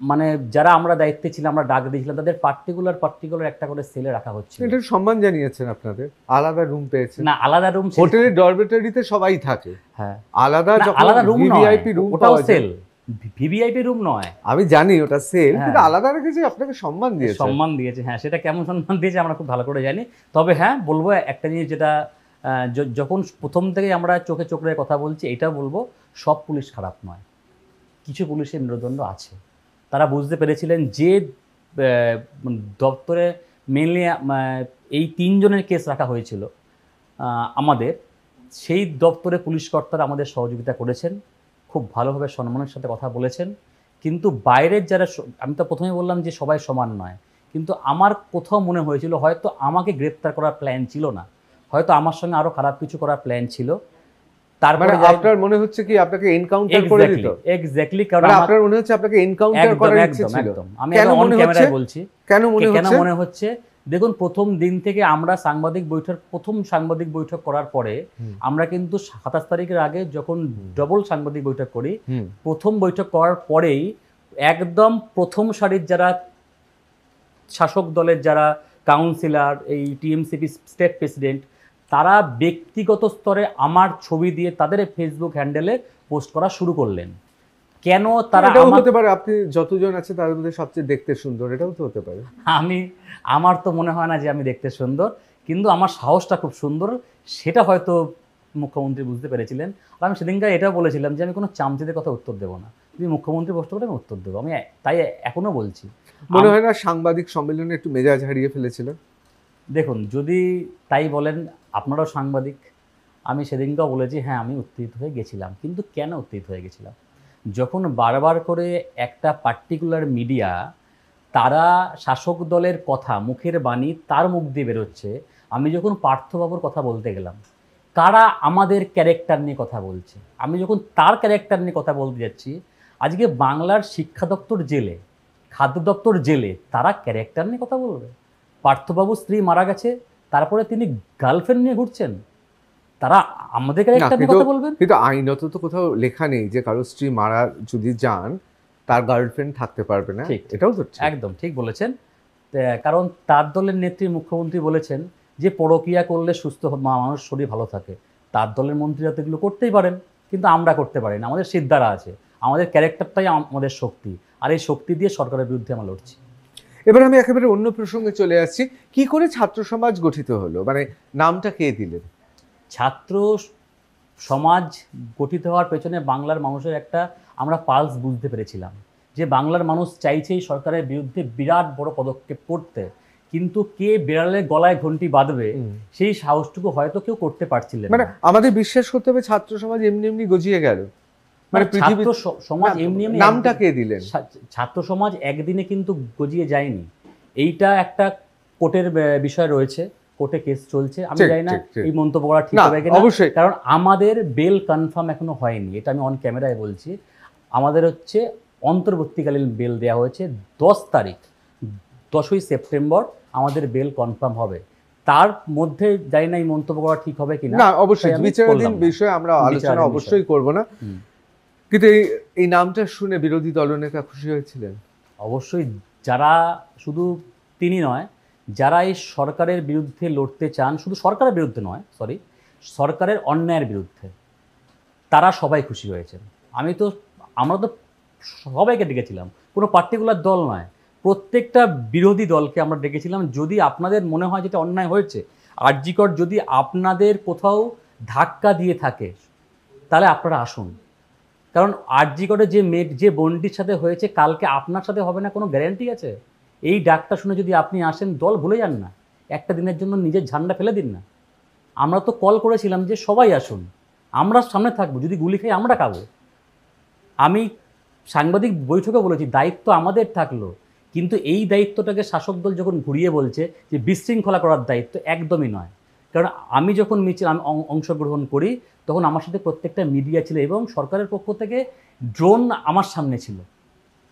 মানে যারা আমরা দায়িত্বে ছিলাম আমরা ডাক দিয়েছিলাম তাদের পার্টিকুলার একটা করে সেলে রাখা হচ্ছে। এটা সম্মান জানিয়েছেন আপনাদের, আলাদা রুম পেয়েছেন না? আলাদা রুম, হোটেলের ডরমিটরিতে সবাই থাকে, হ্যাঁ আলাদা রুম, ভিভিআইপি রুম, ওটাও সেল, ভিভিআইপি রুম নয়। আমি জানি ওটা সেল, হ্যাঁ। কিন্তু আলাদা রেখেছে, আপনাকে সম্মান দিয়েছে। হ্যাঁ, সেটা কেমন সম্মান দিয়েছে আমরা খুব ভালো করে জানি। তবে হ্যাঁ বলবো একটা জিনিস, যেটা যখন প্রথম থেকেই আমরা চোখে চোখ রেখে কথা বলছি, এটা বলবো সব পুলিশ খারাপ নয়, কিছু পুলিশের মেরুদণ্ড আছে। তারা বুঝতে পেরেছিলেন যে দপ্তরে মেনলি এই 3 জনের কেস রাখা হয়েছিল আমাদের, সেই দপ্তরে পুলিশ কর্তারা আমাদের সহযোগিতা করেছেন, খুব ভালোভাবে সম্মানের সাথে কথা বলেছেন। কিন্তু বাইরের যারা, আমি তো প্রথমে বললাম যে সবাই সমান নয়, কিন্তু আমার কোথাও মনে হয়েছিল হয়তো আমাকে গ্রেপ্তার করার প্ল্যান ছিল না, হয়তো আমার সঙ্গে আরও খারাপ কিছু করার প্ল্যান ছিল। তারপরে আপনার মনে হচ্ছে কি আপনাকে এনকাউন্টার করে দিত? এক্স্যাক্টলি, কারণ আপনার মনে হচ্ছে আপনাকে এনকাউন্টার করার ইচ্ছে ছিল? আমি অন ক্যামেরায় বলছি কেন মনে হচ্ছে। দেখুন, প্রথম দিন থেকে আমরা প্রথম সাংবাদিক বৈঠক করার পরে আমরা কিন্তু 27 তারিখের আগে যখন ডবল সাংবাদিক বৈঠক করি, প্রথম বৈঠক করার পরেই একদম প্রথম সারির যারা শাসক দলের যারা কাউন্সিলর, এই টিএমসিপি স্টেট প্রেসিডেন্ট, তারা ব্যক্তিগত স্তরে আমার ছবি দিয়ে তাদের ফেসবুক হ্যান্ডেলে পোস্ট করা শুরু করলেন। কেন তারা? হতে পারে আপনি যতজন আছে তার মধ্যে সবচেয়ে দেখতে সুন্দর, এটাও তো হতে পারে। আমার তো মনে হয় না যে আমি দেখতে সুন্দর, কিন্তু আমার সাহসটা খুব সুন্দর, সেটা হয়তো মুখ্যমন্ত্রী বুঝতে পেরেছিলেন। আর আমি সেদিনকার এটাও বলেছিলাম যে আমি কোনো চামচিদের কথা উত্তর দেবো না, যদি মুখ্যমন্ত্রী প্রশ্ন করে আমি উত্তর দেবো। আমি তাই এখনও বলছি। মনে হয় না সাংবাদিক সম্মেলনে একটু মেজাজ হারিয়ে ফেলেছিল? দেখুন, যদি তাই বলেন, আপনারাও সাংবাদিক, আমি সেদিনকেও বলেছি হ্যাঁ আমি উত্তেজিত হয়ে গেছিলাম। কিন্তু কেন উত্তেজিত হয়ে গেছিলাম? যখন বারবার করে একটা পার্টিকুলার মিডিয়া তারা শাসক দলের কথা, মুখের বাণী তার মুখ দিয়ে বেরোচ্ছে, আমি যখন পার্থবাবুর কথা বলতে গেলাম, কারা আমাদের ক্যারেক্টার নিয়ে কথা বলছে, আমি যখন তার ক্যারেক্টার নিয়ে কথা বলতে যাচ্ছি, আজকে বাংলার শিক্ষা দপ্তর জেলে, খাদ্য দপ্তর জেলে, তারা ক্যারেক্টার নিয়ে কথা বলবে? পার্থবাবুর স্ত্রী মারা গেছে, তারপরে তিনি গার্লফ্রেন্ড নিয়ে ঘুরছেন, তারা আমাদের ক্যারেক্টার নিয়ে কথা বলবেন? কিন্তু আইনত তো কোথাও লেখা নেই যে কারো স্ত্রী মারা যদি যান তার গার্লফ্রেন্ড থাকতে পারবে না। ঠিক, এটাও তো ঠিক। একদম ঠিক বলেছেন। কারণ তার দলের নেত্রী মুখ্যমন্ত্রী বলেছেন যে পরকীয়া করলে সুস্থ মানুষ শরীর ভালো থাকে। তার দলের মন্ত্রীরা তো এগুলো করতেই পারেন, কিন্তু আমরা করতে পারি না। আমাদের সিদ্ধারা আছে, আমাদের ক্যারেক্টারটাই আমাদের শক্তি, আর এই শক্তি দিয়ে সরকারের বিরুদ্ধে আমরা লড়ছি। এবার আমি একেবারে অন্য প্রসঙ্গে চলে আসছি। কি করে ছাত্র সমাজ গঠিত হলো, মানে নামটা কে দিলেন? ছাত্র সমাজ গঠিত হওয়ার পেছনে বাংলার মানুষের একটা আমরা পালস বুঝতে পেরেছিলাম যে বাংলার মানুষ চাইছেই সরকারের বিরুদ্ধে বিরাট বড় পদক্ষেপ করতে, কিন্তু কে বিড়ালের গলায় ঘন্টি বাঁধবে সেই সাহসটুকু হয়তো কেউ করতে পারছিলেন মানে না। আমাদের বিশ্বাস করতে হবে ছাত্র সমাজ এমনি এমনি গজিয়ে গেল, মানে পৃথিবী ছাত্র সমাজ এমনি এমনি নামটা কে দিলেন? ছাত্র সমাজ একদিনে কিন্তু গজিয়ে যায়নি। এইটা একটা কোর্টের বিষয় রয়েছে, কোর্টে কেস চলছে। আমি জানি না এই মন্তব্য করা ঠিক হবে কিনা, অবশ্যই, কারণ আমাদের বেল কনফার্ম এখনো হয়নি, এটা আমি অন ক্যামেরায় বলছি। আমাদের হচ্ছে অন্তর্বর্তীকালীন বেল দেওয়া হয়েছে 10 তারিখ, 10ই সেপ্টেম্বর আমাদের বেল কনফার্ম হবে। তার মধ্যে জানি না এই মন্তব্য করা ঠিক হবে কিনা। না, অবশ্যই বিচারাধীন বিষয়ে আমরা আলোচনা অবশ্যই করব না। কিন্তু এই নামটা শুনে বিরোধী দলনেতা খুশি হয়েছিলেন? অবশ্যই। যারা, শুধু তিনি নয়, যারা এই সরকারের বিরুদ্ধে লড়তে চান, শুধু সরকারের বিরুদ্ধে নয়, সরকারের অন্যায়ের বিরুদ্ধে, তারা সবাই খুশি হয়েছেন। আমরা তো সবাইকে ডেকেছিলাম, কোনো পার্টিকুলার দল নয়, প্রত্যেকটা বিরোধী দলকে আমরা ডেকেছিলাম। যদি আপনাদের মনে হয় যেটা অন্যায় হয়েছে, আরজি কর যদি আপনাদের কোথাও ধাক্কা দিয়ে থাকে, তাহলে আপনারা আসুন। কারণ আরজি করে যে বোনটির সাথে হয়েছে, কালকে আপনার সাথে হবে না কোনো গ্যারান্টি আছে? এই ডাকটা শুনে যদি আপনি আসেন, দল ভুলে যান না, একটা দিনের জন্য নিজের ঝান্ডা ফেলে দিন না। আমরা তো কল করেছিলাম যে সবাই আসুন, আমরা সামনে থাকবো, যদি গুলি খাই আমরা খাবো। আমি সাংবাদিক বৈঠকে বলেছি দায়িত্ব আমাদের থাকলো, কিন্তু এই দায়িত্বটাকে শাসক দল যখন ঘুরিয়ে বলছে যে বিশৃঙ্খলা করার দায়িত্ব, একদমই নয়। কারণ আমি যখন আমি অংশগ্রহণ করি, তখন আমার সাথে প্রত্যেকটা মিডিয়া ছিল এবং সরকারের পক্ষ থেকে ড্রোন আমার সামনে ছিল,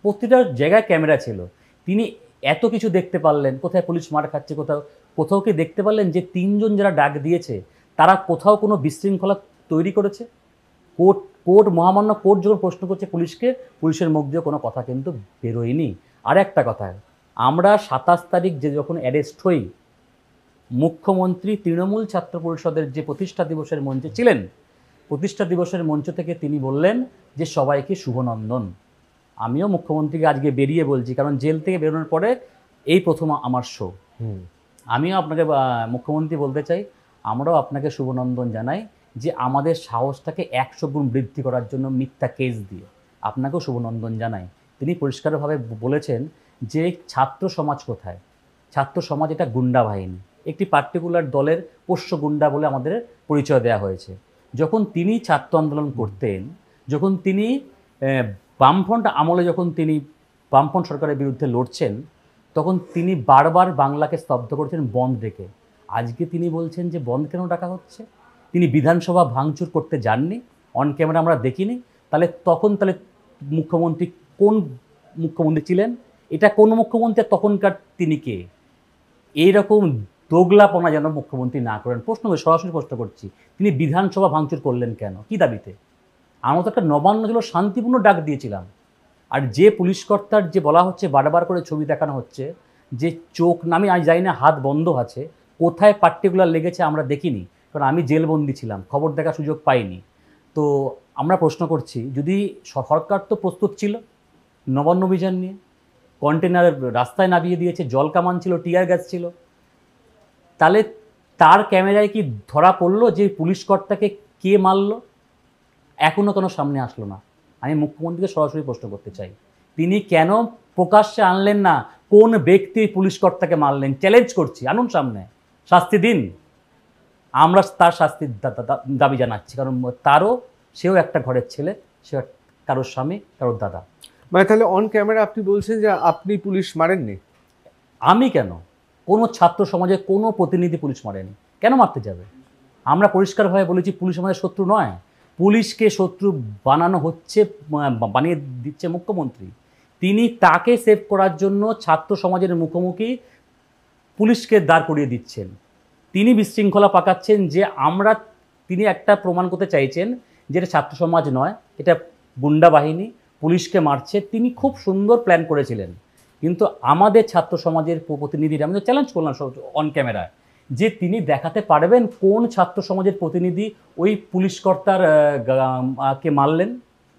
প্রতিটা জায়গায় ক্যামেরা ছিল। তিনি এত কিছু দেখতে পারলেন, কোথায় পুলিশ মার খাচ্ছে, কোথাও কি দেখতে পারলেন যে 3 জন যারা ডাক দিয়েছে তারা কোথাও কোনো বিশৃঙ্খলা তৈরি করেছে? মহামান্য কোর্ট যখন প্রশ্ন করছে পুলিশকে, পুলিশের মুখ দিয়ে কোনো কথা কিন্তু বেরোয়নি। আর একটা কথা, আমরা 27 তারিখ যখন অ্যারেস্ট হই, মুখ্যমন্ত্রী তৃণমূল ছাত্র পরিষদের যে প্রতিষ্ঠা দিবসের মঞ্চে ছিলেন, প্রতিষ্ঠা দিবসের মঞ্চ থেকে তিনি বললেন যে সবাইকে শুভনন্দন। আমিও মুখ্যমন্ত্রীকে আজকে বেরিয়ে বলছি, কারণ জেল থেকে বেরোনোর পরে এই প্রথম আমার শো। আমিও আপনাকে মুখ্যমন্ত্রী বলতে চাই, আমরাও আপনাকে শুভনন্দন জানাই যে আমাদের সাহসটাকে 100 গুণ বৃদ্ধি করার জন্য মিথ্যা কেস দিয়ে আপনাকেও শুভনন্দন জানাই। তিনি পরিষ্কারভাবে বলেছেন যে ছাত্র সমাজ কোথায়? ছাত্র সমাজ এটা গুন্ডা বাহিনী, একটি পার্টিকুলার দলের পোষ্য গুন্ডা বলে আমাদের পরিচয় দেওয়া হয়েছে। যখন তিনি ছাত্র আন্দোলন করতেন, যখন তিনি বামফ্রন্ট আমলে, যখন তিনি বামফ্রন্ট সরকারের বিরুদ্ধে লড়ছেন, তখন তিনি বারবার বাংলাকে স্তব্ধ করছেন বন্ধ ডেকে। আজকে তিনি বলছেন যে বন্ধ কেন ডাকা হচ্ছে? তিনি বিধানসভা ভাঙচুর করতে যাননি, অন ক্যামেরা আমরা দেখিনি। তাহলে মুখ্যমন্ত্রী কোন মুখ্যমন্ত্রী ছিলেন? এটা কোন মুখ্যমন্ত্রী, তখনকার তিনি কে? এইরকম দোগলাপনা যেন মুখ্যমন্ত্রী না করেন। সরাসরি প্রশ্ন করছি, তিনি বিধানসভা ভাঙচুর করলেন কেন, কি দাবিতে? আমরা তো একটা নবান্ন ছিল, শান্তিপূর্ণ ডাক দিয়েছিলাম। আর যে পুলিশ কর্তার যে বলা হচ্ছে, বারবার করে ছবি দেখানো হচ্ছে যে চোখ নামে, আমি জানি না হাত বন্ধ আছে, কোথায় পার্টিকুলার লেগেছে আমরা দেখিনি, কারণ আমি জেলবন্দি ছিলাম, খবর দেখার সুযোগ পাইনি। তো আমরা প্রশ্ন করছি, যদি সরকার তো প্রস্তুত ছিল নবান্ন অভিযান নিয়ে, কন্টেনার রাস্তায় নামিয়ে দিয়েছে, জল কামান ছিল, টিয়ার গ্যাস ছিল, তাহলে তার ক্যামেরায় কি ধরা পড়লো যে পুলিশ কর্তাকে কে মারলো? এখনও কেন সামনে আসলো না? আমি মুখ্যমন্ত্রীকে সরাসরি প্রশ্ন করতে চাই, তিনি কেন প্রকাশ্যে আনলেন না কোন ব্যক্তি পুলিশ কর্তাকে মারলেন? চ্যালেঞ্জ করছি, আনুন সামনে, শাস্তি দিন। আমরা তার শাস্তির দাবি জানাচ্ছি, কারণ সেও একটা ঘরের ছেলে, সে কারোর স্বামী, কারোর দাদা। মানে তাহলে অন ক্যামেরা আপনি বলছেন যে আপনি পুলিশ মারেননি? আমি কেন? কোনো ছাত্র সমাজের কোনো প্রতিনিধি পুলিশ মারেনি, কেন মারতে যাবে? আমরা পরিষ্কারভাবে বলেছি পুলিশ আমাদের শত্রু নয়। পুলিশকে শত্রু বানানো হচ্ছে, বানিয়ে দিচ্ছে মুখ্যমন্ত্রী। তিনি তাকে সেভ করার জন্য ছাত্র সমাজের মুখোমুখি পুলিশকে দাঁড় করিয়ে দিচ্ছেন। তিনি বিশৃঙ্খলা পাকাচ্ছেন, যে তিনি একটা প্রমাণ করতে চাইছেন যে এটা ছাত্র সমাজ নয়, এটা গুন্ডা বাহিনী পুলিশকে মারছে। তিনি খুব সুন্দর প্ল্যান করেছিলেন, কিন্তু আমাদের ছাত্র সমাজের প্রতিনিধিরা, আমি তো চ্যালেঞ্জ করলাম অন ক্যামেরায়, যে তিনি দেখাতে পারবেন কোন ছাত্র সমাজের প্রতিনিধি ওই পুলিশ কর্তার কে মারলেন?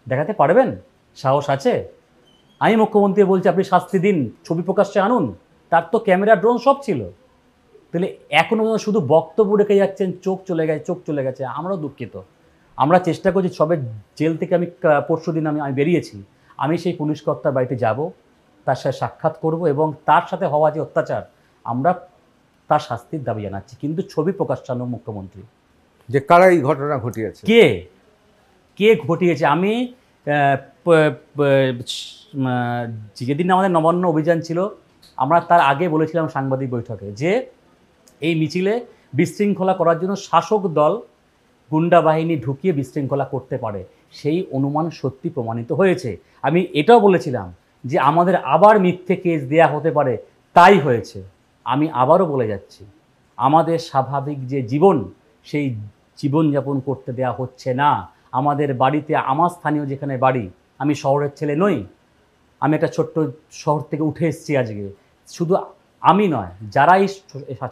দেখাতে পারবেন? সাহস আছে? আমি মুখ্যমন্ত্রী বলছি আপনি শাস্তি দিন, ছবি প্রকাশ্যে আনুন। তার তো ক্যামেরা, ড্রোন সব ছিল। তাহলে এখনও শুধু বক্তব্য রেখে যাচ্ছেন, চোখ চলে গেছে। আমরাও দুঃখিত। আমরা চেষ্টা করছি, সবে জেল থেকে আমি পরশুদিন আমি বেরিয়েছি, আমি সেই পুলিশ কর্তার বাড়িতে যাব, তার সাথে সাক্ষাৎ করব, এবং তার সাথে হওয়া যে অত্যাচার, আমরা তার শাস্তির দাবি জানাচ্ছি। কিন্তু ছবি প্রকাশ্যে আনুন মুখ্যমন্ত্রী, যে কারা এই ঘটনা ঘটিয়েছে, কে ঘটিয়েছে। আমি যেদিন আমাদের নবান্ন অভিযান ছিল, আমরা তার আগে বলেছিলাম সাংবাদিক বৈঠকে, যে এই মিছিলে বিশৃঙ্খলা করার জন্য শাসক দল গুন্ডা বাহিনী ঢুকিয়ে বিশৃঙ্খলা করতে পারে। সেই অনুমান সত্যি প্রমাণিত হয়েছে। আমি এটাও বলেছিলাম যে আমাদের আবার মিথ্যে কেস দেয়া হতে পারে, তাই হয়েছে। আমি আবারও বলে যাচ্ছি, আমাদের স্বাভাবিক যে জীবন, সেই জীবনযাপন করতে দেয়া হচ্ছে না। আমাদের বাড়িতে, আমার স্থানীয় যেখানে বাড়ি, আমি শহরের ছেলে নই, আমি একটা ছোট্ট শহর থেকে উঠে এসেছি আজকে। শুধু আমি নয়, যারা এই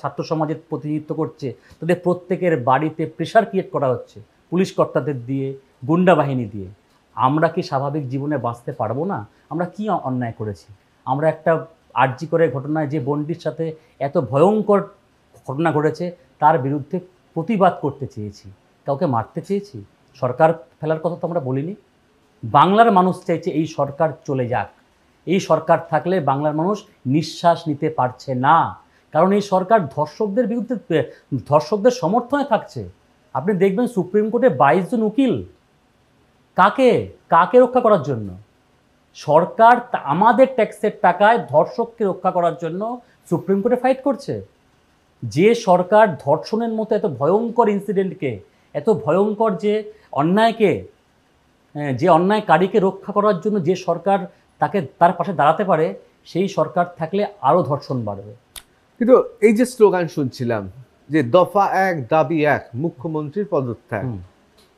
ছাত্র সমাজের প্রতিনিধিত্ব করছে, তাদের প্রত্যেকের বাড়িতে প্রেশার ক্রিয়েট করা হচ্ছে পুলিশ কর্তাদের দিয়ে, গুন্ডা বাহিনী দিয়ে। আমরা কি স্বাভাবিক জীবনে বাঁচতে পারবো না? আমরা কি অন্যায় করেছি? আমরা একটা আরজি করে ঘটনায়, যে বোনটির সাথে এত ভয়ঙ্কর ঘটনা ঘটেছে, তার বিরুদ্ধে প্রতিবাদ করতে চেয়েছি, কাউকে মারতে চেয়েছি? সরকার ফেলার কথা তো আমরা বলিনি। বাংলার মানুষ চাইছে এই সরকার চলে যাক। এই সরকার থাকলে বাংলার মানুষ নিঃশ্বাস নিতে পারছে না, কারণ এই সরকার ধর্ষকদের বিরুদ্ধে, ধর্ষকদের সমর্থনে থাকছে। আপনি দেখবেন সুপ্রিম কোর্টে 22 জন উকিল, কাকে রক্ষা করার জন্য? সরকার আমাদের ট্যাক্সের টাকায় ধর্ষককে রক্ষা করার জন্য সুপ্রিম কোর্টে ফাইট করছে। যে সরকার ধর্ষণের মতো এত ভয়ঙ্কর ইনসিডেন্টকে, এত ভয়ঙ্কর যে অন্যায়কে, যে অন্যায়কারীকে রক্ষা করার জন্য যে সরকার তার পাশে দাঁড়াতে পারে, সেই সরকার থাকলে আরও ধর্ষণ বাড়বে। কিন্তু এই যে স্লোগান শুনছিলাম, যে দফা 1 দাবি 1 মুখ্যমন্ত্রীর পদত্যাগ,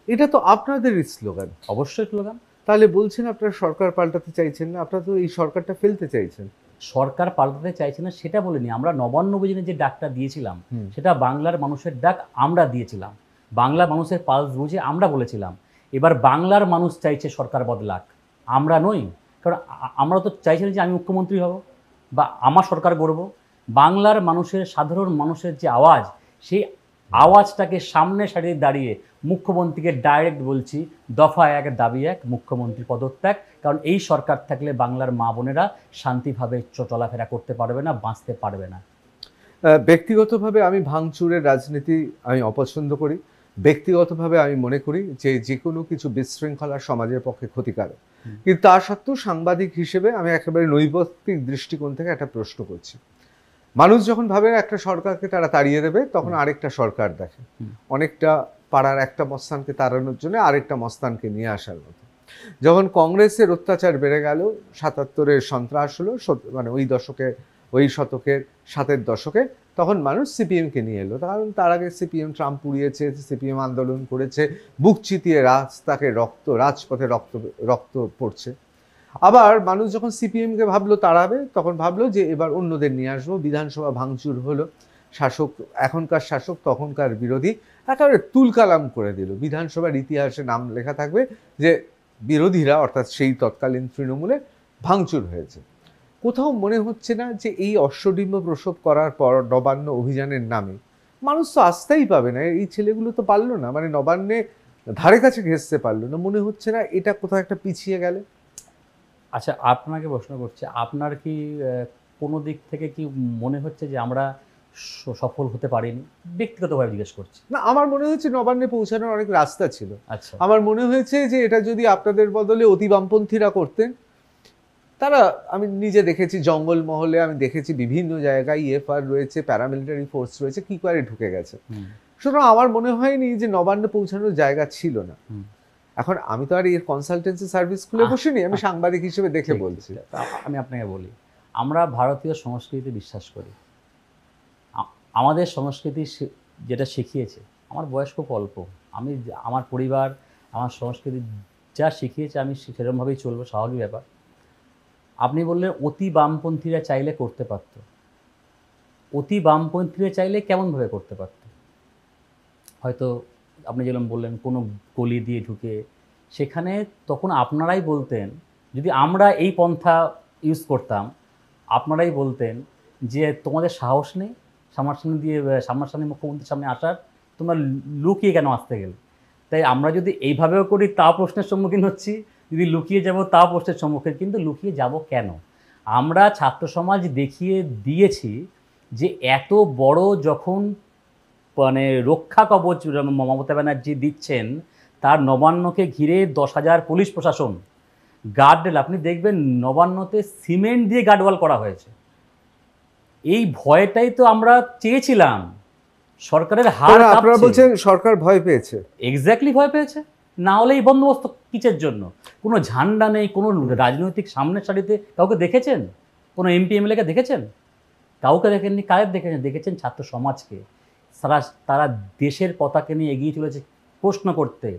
এটা তো আপনাদেরই স্লোগান। অবশ্যই স্লোগান। তাহলে বলছেন আপনারা সরকার পাল্টাতে চাইছেন না, আপনারা তো এই সরকারটা ফেলতে চাইছেন। সরকার পাল্টাতে চাইছে না সেটা বলিনি। আমরা নবান্ন অভিযানে যে ডাকটা দিয়েছিলাম, সেটা বাংলার মানুষের ডাক আমরা দিয়েছিলাম। বাংলা মানুষের পালস বুঝে আমরা বলেছিলাম। এবার বাংলার মানুষ চাইছে সরকার বদলাক, আমরা নই। কারণ আমরা তো চাইছিলাম যে আমি মুখ্যমন্ত্রী হব বা আমার সরকার গড়ব। বাংলার মানুষের, সাধারণ মানুষের যে আওয়াজ, সেই আওয়াজটাকে সামনে সারিয়ে দাঁড়িয়ে মুখ্যমন্ত্রীকে ডাইরেক্ট বলছি, দফা 1 দাবি 1 মুখ্যমন্ত্রী পদত্যাগ। কারণ এই সরকার থাকলে বাংলার মা বোনেরা শান্তিভাবে চলাফেরা করতে পারবে না, বাঁচতে পারবে না। ব্যক্তিগতভাবে আমি ভাঙচুরের রাজনীতি আমি অপছন্দ করি। ব্যক্তিগতভাবে আমি মনে করি যে কোনো কিছু বিশৃঙ্খলা সমাজের পক্ষে ক্ষতিকারক। কিন্তু তা সত্ত্বেও সাংবাদিক হিসেবে আমি একেবারে নৈতিক দৃষ্টিকোণ থেকে একটা প্রশ্ন করছি। মানুষ যখন ভাবে একটা সরকারকে তারা তাড়িয়ে দেবে, তখন আরেকটা সরকার দেখে, অনেকটা পাড়ার একটা মস্তানকে তাড়ানোর জন্য আরেকটা মস্তানকে নিয়ে আসার মতো। যখন কংগ্রেসের অত্যাচার বেড়ে গেল, ৭৭-এর সন্ত্রাস হলো, মানে ওই শতকের 7-এর দশকে, তখন মানুষ সিপিএমকে নিয়ে এলো। কারণ তার আগে সিপিএম ট্রাম্প পুড়িয়েছে, সিপিএম আন্দোলন করেছে, বুক চিতিয়ে রাজপথে রক্ত পড়ছে। আবার মানুষ যখন সিপিএমকে ভাবলো তাড়াবে, তখন ভাবলো যে এবার অন্যদের নিয়ে আসবো। বিধানসভা ভাঙচুর হলো, এখনকার শাসক তখনকার বিরোধী একেবারে তুলকালাম করে দিল। বিধানসভার ইতিহাসে নাম লেখা থাকবে যে বিরোধীরা, অর্থাৎ সেই তৎকালীন তৃণমূলে ভাঙচুর হয়েছে। কোথাও মনে হচ্ছে না যে এই অশ্বডিম্ব প্রসব করার পর নবান্ন অভিযানের নামে মানুষ তো আসতেই পাবে না, এই ছেলেগুলো তো পারলো না, মানে নবান্নে ধারে কাছে ঘেঁষতে পারলো না, মনে হচ্ছে না এটা কোথাও একটা পিছিয়ে গেলে? আচ্ছা, আপনাকে প্রশ্ন করছি, আপনার কি কোনো দিক থেকে কি মনে হচ্ছে যে আমরা সফল হতে পারিনি? ব্যক্তিগতভাবে জিজ্ঞেস করছি। না, আমার মনে হয়েছে নবান্নে পৌঁছানোর অনেক রাস্তা ছিল। আচ্ছা, আমার মনে হয়েছে যে এটা যদি আপনাদের বদলে অতি বামপন্থীরা করতেন, তারা, আমি নিজে দেখেছি জঙ্গলমহলে, আমি দেখেছি বিভিন্ন জায়গায় ইএফআর রয়েছে, প্যারামিলিটারি ফোর্স রয়েছে, কি করে ঢুকে গেছে। সুতরাং আমার মনে হয়নি যে নবান্নে পৌঁছানোর জায়গা ছিল না। এখন আমি তো আর এর কনসালটেন্সি সার্ভিস খুলে বসিনি, আমি সাংবাদিক হিসেবে দেখে বলছি। আমি আপনাকে বলি, আমরা ভারতীয় সংস্কৃতিতে বিশ্বাস করি। আমাদের সংস্কৃতি যেটা শিখিয়েছে, আমার বয়স খুব অল্প, আমি আমার পরিবার আমার সংস্কৃতি যা শিখিয়েছে আমি সেরকমভাবেই চলবো, স্বাভাবিক ব্যাপার। আপনি বললেন অতি বামপন্থীরা চাইলে করতে পারত। অতি বামপন্থীরা চাইলে কেমনভাবে করতে পারত? হয়তো আপনি যেরকম বললেন কোনো গলি দিয়ে ঢুকে, সেখানে তখন আপনারাই বলতেন, যদি আমরা এই পন্থা ইউজ করতাম, আপনারাই বলতেন যে তোমাদের সাহস নেই সামনাসামনি মুখ্যমন্ত্রীর সামনে আসার, তোমরা লুকিয়ে কেন আসতে গেলে? তাই আমরা যদি এইভাবেও করি তা প্রশ্নের সম্মুখীন হচ্ছি, যদি লুকিয়ে যাব তা প্রশ্নের সম্মুখীন। কিন্তু লুকিয়ে যাব কেন? আমরা ছাত্র সমাজ দেখিয়ে দিয়েছি যে এত বড় যখন মানে রক্ষা কবচ মমতা ব্যানার্জি দিচ্ছেন, তার নবান্নকে ঘিরে 10,000 পুলিশ প্রশাসন, গার্ডরেল, আপনি দেখবেন নবান্নতে সিমেন্ট দিয়ে গার্ডওয়াল করা হয়েছে। এই ভয়টাই তো আমরা চেয়েছিলাম। সরকারের হার কাঁপছে। আপনারা বলছেন সরকার ভয় পেয়েছে? এক্স্যাক্টলি ভয় পেয়েছে, না হলে এই বন্দোবস্ত কিসের জন্য? কোনো ঝান্ডা নেই, কোনো রাজনৈতিক সামনের সারিতে কাউকে দেখেছেন? কোনো এমপি এমএলএকে দেখেছেন? কাউকে দেখেননি। কাদের দেখেছেন? দেখেছেন ছাত্র সমাজকে। তারা দেশের পতাকা নিয়ে এগিয়ে চলেছে প্রশ্ন করতে,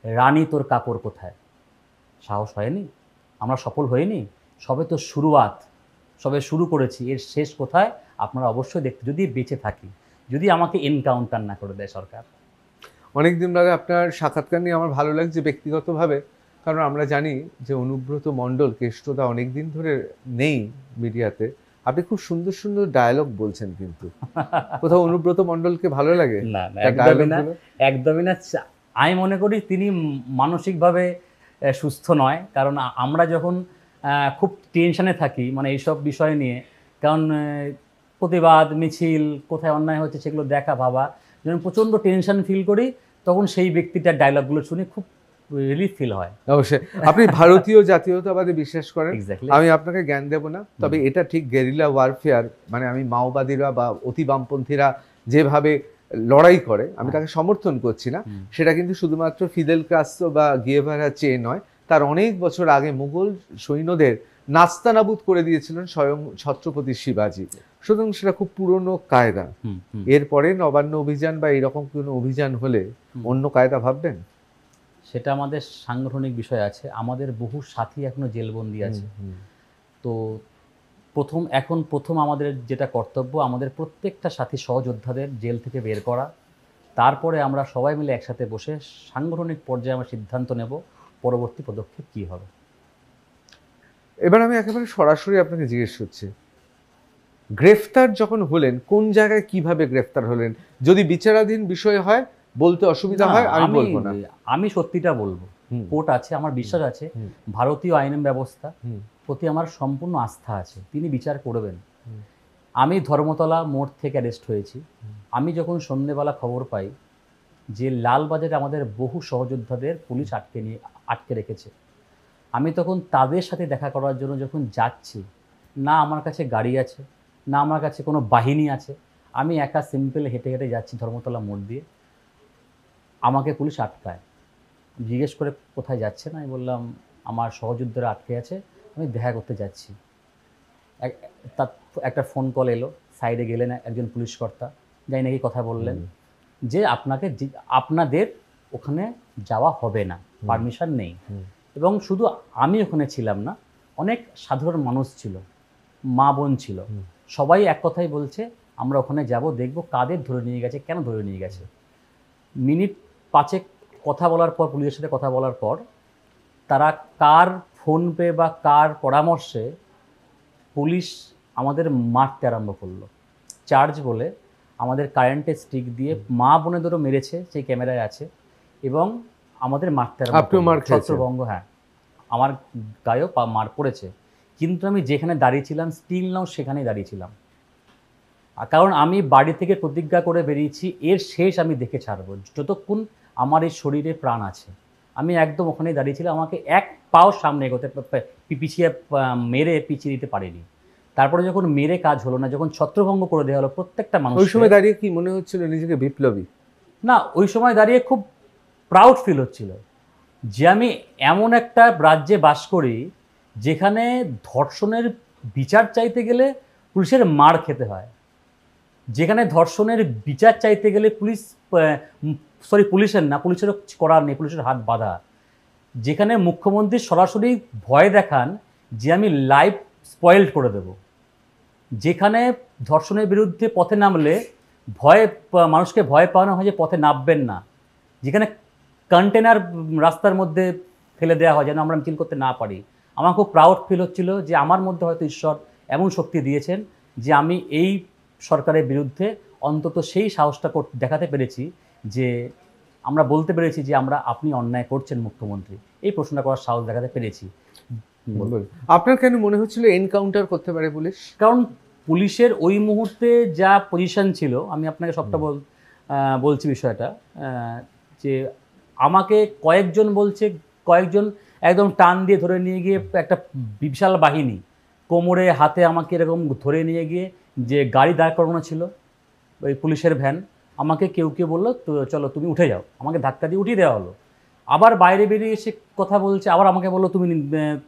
রানী তোর কাপড় কোথায়? সাহস হয়নি? আমরা সফল হইনি? সবে তো শুরুয়াত, সবে শুরু করেছি, এর শেষ কোথায় আপনারা অবশ্যই দেখতে, যদি বেঁচে থাকি, যদি আমাকে এনকাউন্টার না করে দেয় সরকার। অনেকদিন বাদে আপনার সাক্ষাৎকার নিয়ে আমার ভালো লাগছে ব্যক্তিগতভাবে, কারণ আমরা জানি যে অনুব্রত মণ্ডল, কেষ্টদা অনেকদিন ধরে নেই মিডিয়াতে। আপনি খুব সুন্দর সুন্দর ডায়ালগ বলছেন, কিন্তু কোথাও অনুব্রত মণ্ডলকে ভালো লাগে? না, একদমই না, একদমই না। আমি মনে করি তিনি মানসিকভাবে সুস্থ নয়। কারণ আমরা যখন খুব টেনশনে থাকি, মানে এইসব বিষয় নিয়ে, কারণ প্রতিবাদ মিছিল কোথায় অন্যায় হচ্ছে সেগুলো দেখা ভাবা, যখন প্রচণ্ড টেনশন ফিল করি, তখন সেই ব্যক্তিটার ডায়লগগুলো শুনে খুব রিলিফ ফিল হয়। অবশ্যই। আপনি ভারতীয় জাতীয়তাবাদে বিশ্বাস করেন, Exactly. আমি আপনাকে জ্ঞান দেব না, তবে এটা ঠিক গেরিলা ওয়ারফেয়ার, মানে আমি মাওবাদীরা বা অতি বামপন্থীরা যেভাবে লড়াই করে, আমি তাকে সমর্থন করছি না, সেটা কিন্তু শুধুমাত্র ফিদেল কাস্ত্রো বা গিয়েভারা চেয়ে নয়, তার অনেক বছর আগে মুঘল সৈন্যদের নাস্তানাবুদ করে দিয়েছিলেন স্বয়ং ছত্রপতি শিবাজি। সুতরাং সেটা খুব পুরনো কায়দা। এরপরে নবান্ন অভিযান বা এরকম কোনো অভিযান হলে অন্য কায়দা ভাববেন? সেটা আমাদের সাংগঠনিক বিষয় আছে। আমাদের বহু সাথী এখনো জেলবন্দি আছে। তো প্রথম আমাদের যেটা কর্তব্য, আমাদের প্রত্যেকটা সাথী সহযোদ্ধাদের জেল থেকে বের করা। তারপরে আমরা সবাই মিলে একসাথে বসে সাংগঠনিক পর্যায়ে আমরা সিদ্ধান্ত নেব পরবর্তী পদক্ষেপ কী হবে। এবার আমি একেবারে সরাসরি আপনাকে জিজ্ঞেস করছি, গ্রেফতার যখন হলেন, কোন জায়গায় কিভাবে গ্রেফতার হলেন? যদি বিচারাধীন বিষয় হয় বলতে অসুবিধা হয়, আমি বলবো না। আমি সত্যিটা বলবো। কোর্ট আছে, আমার বিশ্বাস আছে, ভারতীয় আইন ব্যবস্থা প্রতি আমার সম্পূর্ণ আস্থা আছে, তিনি বিচার করবেন। আমি ধর্মতলা মোড় থেকে অ্যারেস্ট হয়েছি। আমি যখন সন্ধ্যেবেলা খবর পাই যে লালবাজারে আমাদের বহু সহযোদ্ধাদের পুলিশ আটকে রেখেছে, আমি তখন তাদের সাথে দেখা করার জন্য যখন যাচ্ছি, না আমার কাছে গাড়ি আছে, না আমার কাছে কোনো বাহিনী আছে, আমি একা সিম্পল হেঁটে হেঁটে যাচ্ছি ধর্মতলা মোড় দিয়ে, আমাকে পুলিশ আটকায়। জিজ্ঞেস করে কোথায় যাচ্ছেন? আমি বললাম আমার সহযোদ্ধারা আটকে আছে, আমি দেখা করতে যাচ্ছি। তার একটা ফোন কল এলো, সাইডে গেলেন একজন পুলিশ কর্তা, যাই নাকি কথা বললেন যে আপনাদের ওখানে যাওয়া হবে না, পারমিশন নেই। এবং শুধু আমি ওখানে ছিলাম না, অনেক সাধারণ মানুষ ছিল, মা বোন ছিল, সবাই এক কথাই বলছে আমরা ওখানে যাব, দেখব কাদের ধরে নিয়ে গেছে, কেন ধরে নিয়ে গেছে। মিনিট 5 কথা বলার পর, পুলিশের সাথে কথা বলার পর, তারা কার ফোনপে বা কার পরামর্শে পুলিশ আমাদের মারতে আরম্ভ করলো। চার্জ বলে আমাদের কারেন্টের স্টিক দিয়ে মা বোনেদেরও মেরেছে, সেই ক্যামেরায় আছে, এবং আমাদের মারতে আপনিও মার খেয়েছেন? ছত্রভঙ্গ, হ্যাঁ, আমার গায়েও মার পড়েছে, কিন্তু আমি যেখানে দাঁড়িয়েছিলাম স্টিল নাও সেখানেই দাঁড়িয়েছিলাম। কারণ আমি বাড়ি থেকে প্রতিজ্ঞা করে বেরিয়েছি, এর শেষ আমি দেখে ছাড়বো যতক্ষণ আমার এই শরীরে প্রাণ আছে। আমি একদম ওখানেই দাঁড়িয়েছিলাম, আমাকে এক পাও সামনে এগোতে পিছিয়ে মেরে পিছিয়ে দিতে পারিনি। তারপরে যখন মেরে কাজ হলো না, যখন ছত্রভঙ্গ করে দেওয়া হলো প্রত্যেকটা মানুষ, ওই সময় দাঁড়িয়ে কি মনে হচ্ছিল নিজেকে বিপ্লবী? না, ওই সময় দাঁড়িয়ে খুব প্রাউড ফিল হচ্ছিল যে আমি এমন একটা রাজ্যে বাস করি যেখানে ধর্ষণের বিচার চাইতে গেলে পুলিশের মার খেতে হয়, যেখানে ধর্ষণের বিচার চাইতে গেলে পুলিশের না, পুলিশেরও করার নেই, পুলিশের হাত বাঁধা, যেখানে মুখ্যমন্ত্রী সরাসরি ভয় দেখান যে আমি লাইফ স্পয়েলড করে দেব, যেখানে ধর্ষণের বিরুদ্ধে পথে নামলে মানুষকে ভয় পাওয়ানো হয় যে পথে নামবেন না, যেখানে কন্টেনার রাস্তার মধ্যে ফেলে দেওয়া হয় যেন আমরা মিছিল করতে না পারি। আমার খুব প্রাউড ফিল হচ্ছিল যে আমার মধ্যে হয়তো ঈশ্বর এমন শক্তি দিয়েছেন যে আমি এই সরকারের বিরুদ্ধে অন্তত সেই সাহসটা দেখাতে পেরেছি, যে আমরা বলতে পেরেছি যে আপনি অন্যায় করছেন মুখ্যমন্ত্রী, এই প্রশ্নটা করার সাহস দেখাতে পেরেছি। আপনার কেন মনে হচ্ছিল এনকাউন্টার করতে পারে পুলিশ? কারণ পুলিশের ওই মুহূর্তে যা পজিশন ছিল, আমি আপনাকে সবটা বলছি বিষয়টা, যে আমাকে কয়েকজন একদম টান দিয়ে ধরে নিয়ে গিয়ে একটা বিশাল বাহিনী কোমরে হাতে আমাকে এরকম ধরে নিয়ে গিয়ে, যে গাড়ি দাঁড় করানো ছিল ওই পুলিশের ভ্যান, আমাকে কেউ বললো তো চলো তুমি উঠে যাও, আমাকে ধাক্কা দিয়ে উঠিয়ে দেওয়া হলো। আবার বাইরে বেরিয়ে এসে কথা বলছে, আবার আমাকে বললো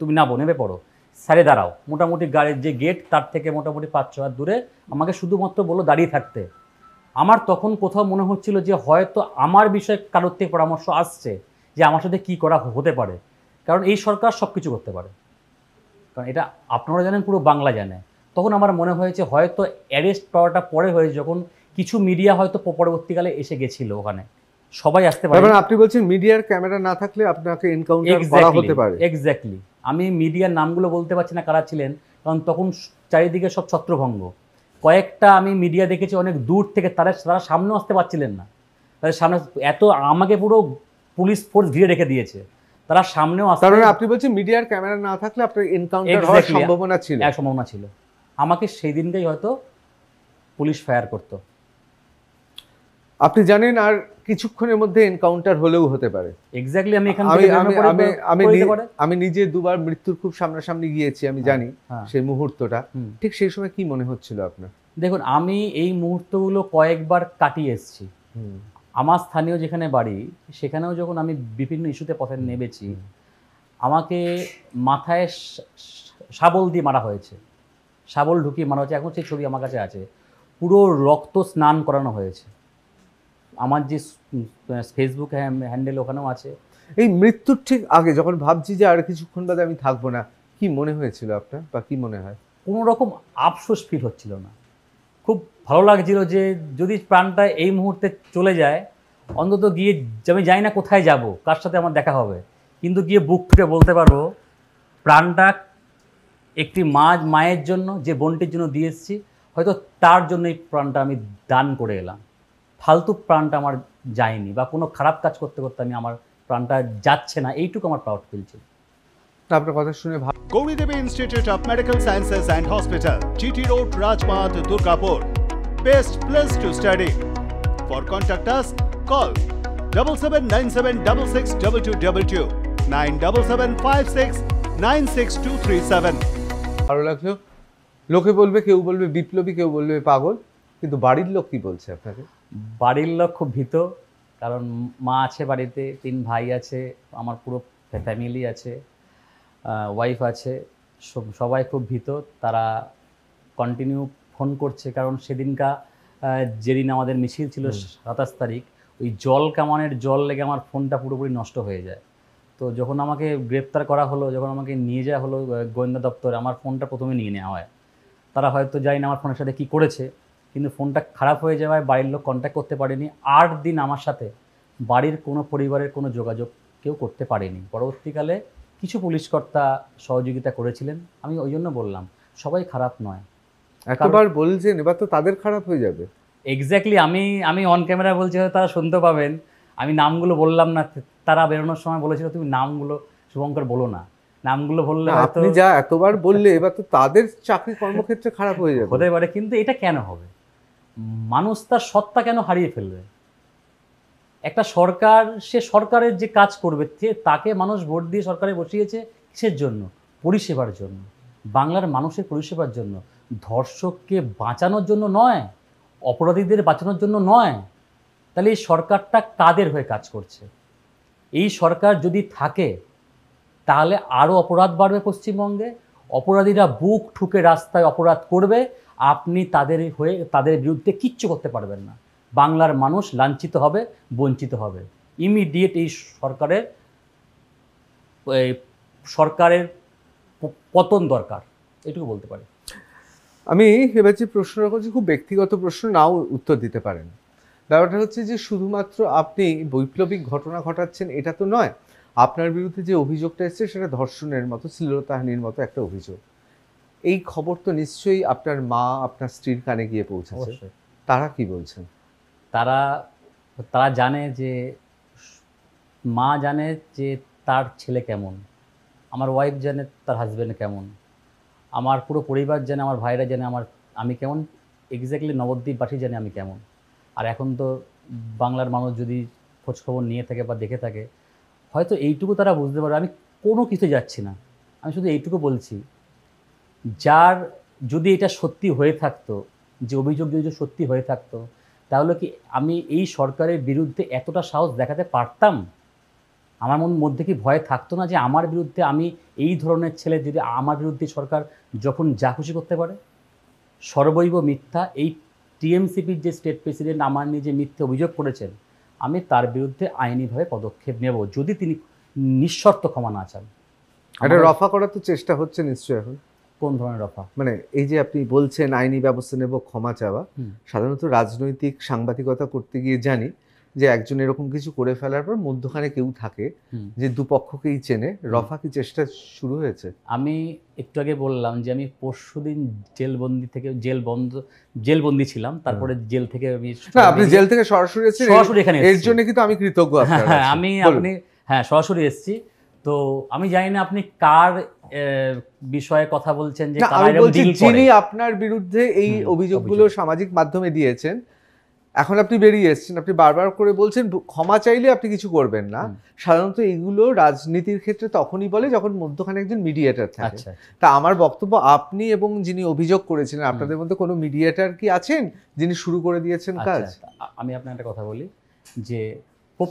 তুমি নামো, নেমে পড়ো, সারে দাঁড়াও। মোটামুটি গাড়ির যে গেট তার থেকে মোটামুটি 5-6 হাত দূরে আমাকে শুধুমাত্র বললো দাঁড়িয়ে থাকতে। আমার তখন কোথাও মনে হচ্ছিল যে হয়তো আমার বিষয়ে কারোর থেকে পরামর্শ আসছে যে আমার সাথে কী করা হতে পারে, কারণ এই সরকার সব কিছু করতে পারে, কারণ এটা আপনারা জানেন, পুরো বাংলা জানে। তখন আমার মনে হয়েছে হয়তো অ্যারেস্ট পাওয়াটা পরে হয়েছে, যখন কিছু মিডিয়া হয়তো পরবর্তীকালে এসে গেছিল ওখানে, সবাই আসতে পারে। আপনি বলছেন মিডিয়ার ক্যামেরা না থাকলে আপনাকে এনকাউন্টার করা হতে পারে? এক্স্যাক্টলি। আমি মিডিয়ার নামগুলো বলতে পারছি না কারা ছিলেন, কারণ তখন চারিদিকে সব ছত্রভঙ্গ। কয়েকটা আমি মিডিয়া দেখেছি অনেক দূর থেকে, তারা সামনেও আসতে পারছিলেন না, তাদের সামনে এত আমাকে পুরো পুলিশ ফোর্স ঘিরে রেখে দিয়েছে, তারা সামনেও আসতে। কারণ আপনি বলছেন মিডিয়ার ক্যামেরা না থাকলে আপনার এনকাউন্টার হওয়ার সম্ভাবনা ছিল? সম্ভাবনা ছিল। আমাকে সেই দিনটাই হয়তো পুলিশ ফায়ার করতো। আপনি জানেন আর কিছুক্ষণের মধ্যে এনকাউন্টার হলেও হতে পারে। এক্স্যাক্টলি। আমি নিজে দুবার মৃত্যুর খুব সামনাসামনি গিয়েছি, আমি জানি সেই মুহূর্তটা। ঠিক সেই সময় কি মনে হচ্ছিল আপনার? দেখুন, আমি এই মুহূর্তগুলো কয়েকবার কাটিয়ে এসেছি। আমার স্থানীয় যেখানে বাড়ি সেখানেও যখন আমি বিভিন্ন ইস্যুতে পথে নেমেছি, আমাকে মাথায় শাবল দিয়ে মারা হয়েছে, শাবল ঢুকিয়ে মারা হয়েছে। এখন সেই ছবি আমার কাছে আছে, পুরো রক্ত স্নান করানো হয়েছে। আমার যে ফেসবুক হ্যান্ডেল ওখানেও আছে। এই মৃত্যুর ঠিক আগে যখন ভাবছি যে আর কিছুক্ষণ বাদে আমি থাকবো না, কি মনে হয়েছিল আপনার, বা কি মনে হয়? কোনো রকম আফসোস ফিল হচ্ছিল না, খুব ভালো লাগছিল যে যদি প্রাণটা এই মুহূর্তে চলে যায়, অন্তত গিয়ে আমি জানি না কোথায় যাব, কার সাথে আমার দেখা হবে, কিন্তু গিয়ে বুক থেকে বলতে পারবো প্রাণটা একটি মায়ের জন্য, যে বোনটির জন্য দিয়ে এসেছি, হয়তো তার জন্য এই প্রাণটা আমি দান করে এলাম। ফালতু প্রাণটা আমার যায়নি, বা কোনো খারাপ কাজ করতে করতে আমার প্রাণটা যাচ্ছে না, এইটুকু আমার প্রাউড ফিল ছিল। আপনার কথা শুনে Gauridevi Institute of Medical Sciences and Hospital, GT Road, Rajpath, Durgapur. Best place to study. For contact us, call 7797662222 9775696237. ভালো লাগলো। লোকে বলবে, কেউ বলবে বিপ্লবী, কেউ বলবে পাগল, কিন্তু বাড়ির লোক কি বলছে আপনাকে? বাড়ির লোক খুব ভীত, কারণ মা আছে বাড়িতে, 3 ভাই আছে, আমার পুরো ফ্যামিলি আছে, ওয়াইফ আছে, সবাই খুব ভীত। তারা কন্টিনিউ ফোন করছে, কারণ যেদিন আমাদের মিছিল ছিল 27 তারিখ, ওই কামানের জল লেগে আমার ফোনটা পুরোপুরি নষ্ট হয়ে যায়। তো যখন আমাকে গ্রেপ্তার করা হলো, যখন আমাকে নিয়ে যাওয়া হলো গোয়েন্দা দপ্তরে, আমার ফোনটা প্রথমে নিয়ে নেওয়া হয়। তারা হয়তো জানি না আমার ফোনের সাথে কী করেছে, কিন্তু ফোনটা খারাপ হয়ে যাওয়ায় বাড়ির লোক কন্ট্যাক্ট করতে পারেনি। 8 দিন আমার সাথে বাড়ির কোনো পরিবারের কোনো যোগাযোগ কেউ করতে পারেনি। পরবর্তীকালে কিছু পুলিশকর্তা সহযোগিতা করেছিলেন। আমি ওই জন্য বললাম সবাই খারাপ নয়। একবার বলছেন, এবার তো তাদের খারাপ হয়ে যাবে। এক্স্যাক্টলি আমি অন ক্যামেরা বলছি, হয়তো তারা শুনতে পাবেন। আমি নামগুলো বললাম না, তারা বেরোনোর সময় বলেছিল তুমি নামগুলো শুভঙ্কর বলো না, নামগুলো বললে না, হয়তো আপনি যা এতবার বললে এবার তো তাদের চাকরি কর্মক্ষেত্রে খারাপ হয়ে যাবে। হতে পারে, কিন্তু এটা কেন হবে? মানুষ তার সত্তা কেন হারিয়ে ফেলবে? একটা সরকার, সে সরকারের যে কাজ করবে, তাকে মানুষ ভোট দিয়ে সরকারে বসিয়েছে কিসের জন্য? পরিষেবার জন্য, বাংলার মানুষের পরিষেবার জন্য, ধর্ষককে বাঁচানোর জন্য নয়, অপরাধীদের বাঁচানোর জন্য নয়। তাহলে এই সরকারটা কাদের হয়ে কাজ করছে? এই সরকার যদি থাকে তাহলে আরও অপরাধ বাড়বে পশ্চিমবঙ্গে, অপরাধীরা বুক ঠুকে রাস্তায় অপরাধ করবে, আপনি তাদের হয়ে তাদের বিরুদ্ধে কিচ্ছু করতে পারবেন না। বাংলার মানুষ লাঞ্ছিত হবে, বঞ্চিত হবে। ইমিডিয়েট এই সরকারের পতন দরকার, এটুকু বলতে পারি। আমি এবার যে প্রশ্নটা করছি খুব ব্যক্তিগত প্রশ্ন, নাও উত্তর দিতে পারেন। ব্যাপারটা হচ্ছে যে শুধুমাত্র আপনি বৈপ্লবিক ঘটনা ঘটাচ্ছেন এটা তো নয়, আপনার বিরুদ্ধে যে অভিযোগটা এসছে সেটা ধর্ষণের মতো, শ্লীলতাহানির মতো একটা অভিযোগ। এই খবর তো নিশ্চয়ই আপনার মা, আপনার স্ত্রীর কানে গিয়ে পৌঁছেছে। অবশ্যই। তারা কি বলছেন? তারা জানে যে, মা জানে যে তার ছেলে কেমন, আমার ওয়াইফ জানে তার হাজব্যান্ড কেমন, আমার পুরো পরিবার জানে, আমার ভাইরা জানে আমি কেমন, এক্স্যাক্টলি নবদ্বীপবাসী জানে আমি কেমন। আর এখন তো বাংলার মানুষ যদি খোঁজখবর নিয়ে থাকে বা দেখে থাকে, হয়তো এইটুকু তারা বুঝতে পারে। আমি কোনো কিছু যাচ্ছি না, আমি শুধু এইটুকু বলছি, যার যদি এটা সত্যি হয়ে থাকতো, যে অভিযোগ যদি সত্যি হয়ে থাকতো, তাহলে কি আমি এই সরকারের বিরুদ্ধে এতটা সাহস দেখাতে পারতাম? আমার মধ্যে কি ভয় থাকতো না যে আমার বিরুদ্ধে, আমি এই ধরনের ছেলে যদি আমার বিরুদ্ধে সরকার যখন যা খুশি করতে পারে? সর্বৈব মিথ্যা। এই টিএমসিপির যে স্টেট প্রেসিডেন্ট আমার নিয়ে যে মিথ্যে অভিযোগ করেছেন, আমি তার বিরুদ্ধে আইনিভাবে পদক্ষেপ নেব যদি তিনি নিঃশর্ত ক্ষমা না চান। এটা রফা করার তো চেষ্টা হচ্ছে নিশ্চয়ই এখন। কোন ধরনের রফা? মানে এই যে আপনি বলছেন আইনি ব্যবস্থা নেব, ক্ষমা চাওয়া, সাধারণত রাজনৈতিক সাংবাদিকতা করতে গিয়ে জানি যে একজন এরকম কিছু করে ফেলার পর মধ্যখানে কেউ থাকে যে দুপক্ষকেই চেনে। রফা কি চেষ্টা শুরু হয়েছে? আমি একটু আগে বললাম যে আমি পরশুদিন জেলবন্দি ছিলাম, তারপরে জেল থেকে আমি না, আপনি জেল থেকে সরাসরি এসেছেন, সরাসরি এখানে এর জন্য কিন্তু আমি কৃতজ্ঞ আপনার হ্যাঁ, কাছে। হ্যাঁ সরাসরি এসেছি। তো আমি জানি না আপনি কার বিষয়ে কথা বলছেন, যে আমি বলছি যিনি আপনার বিরুদ্ধে এই অভিযোগগুলো সামাজিক মাধ্যমে দিয়েছেন, এখন আপনি বেরিয়ে এসেছেন, আপনি বারবার করে বলছেন ক্ষমা চাইলে আপনি কিছু করবেন না। সাধারণত এগুলো রাজনীতির ক্ষেত্রে তখনই বলে যখন মধ্যখানে একজন মিডিয়েটর থাকে। তা আমার বক্তব্য, আপনি এবং যিনি অভিযোগ করেছিলেন আপনাদের মধ্যে কোনো মিডিয়েটর কি আছেন যিনি শুরু করে দিয়েছেন কাজ? আমি আপনার একটা কথা বলি, যে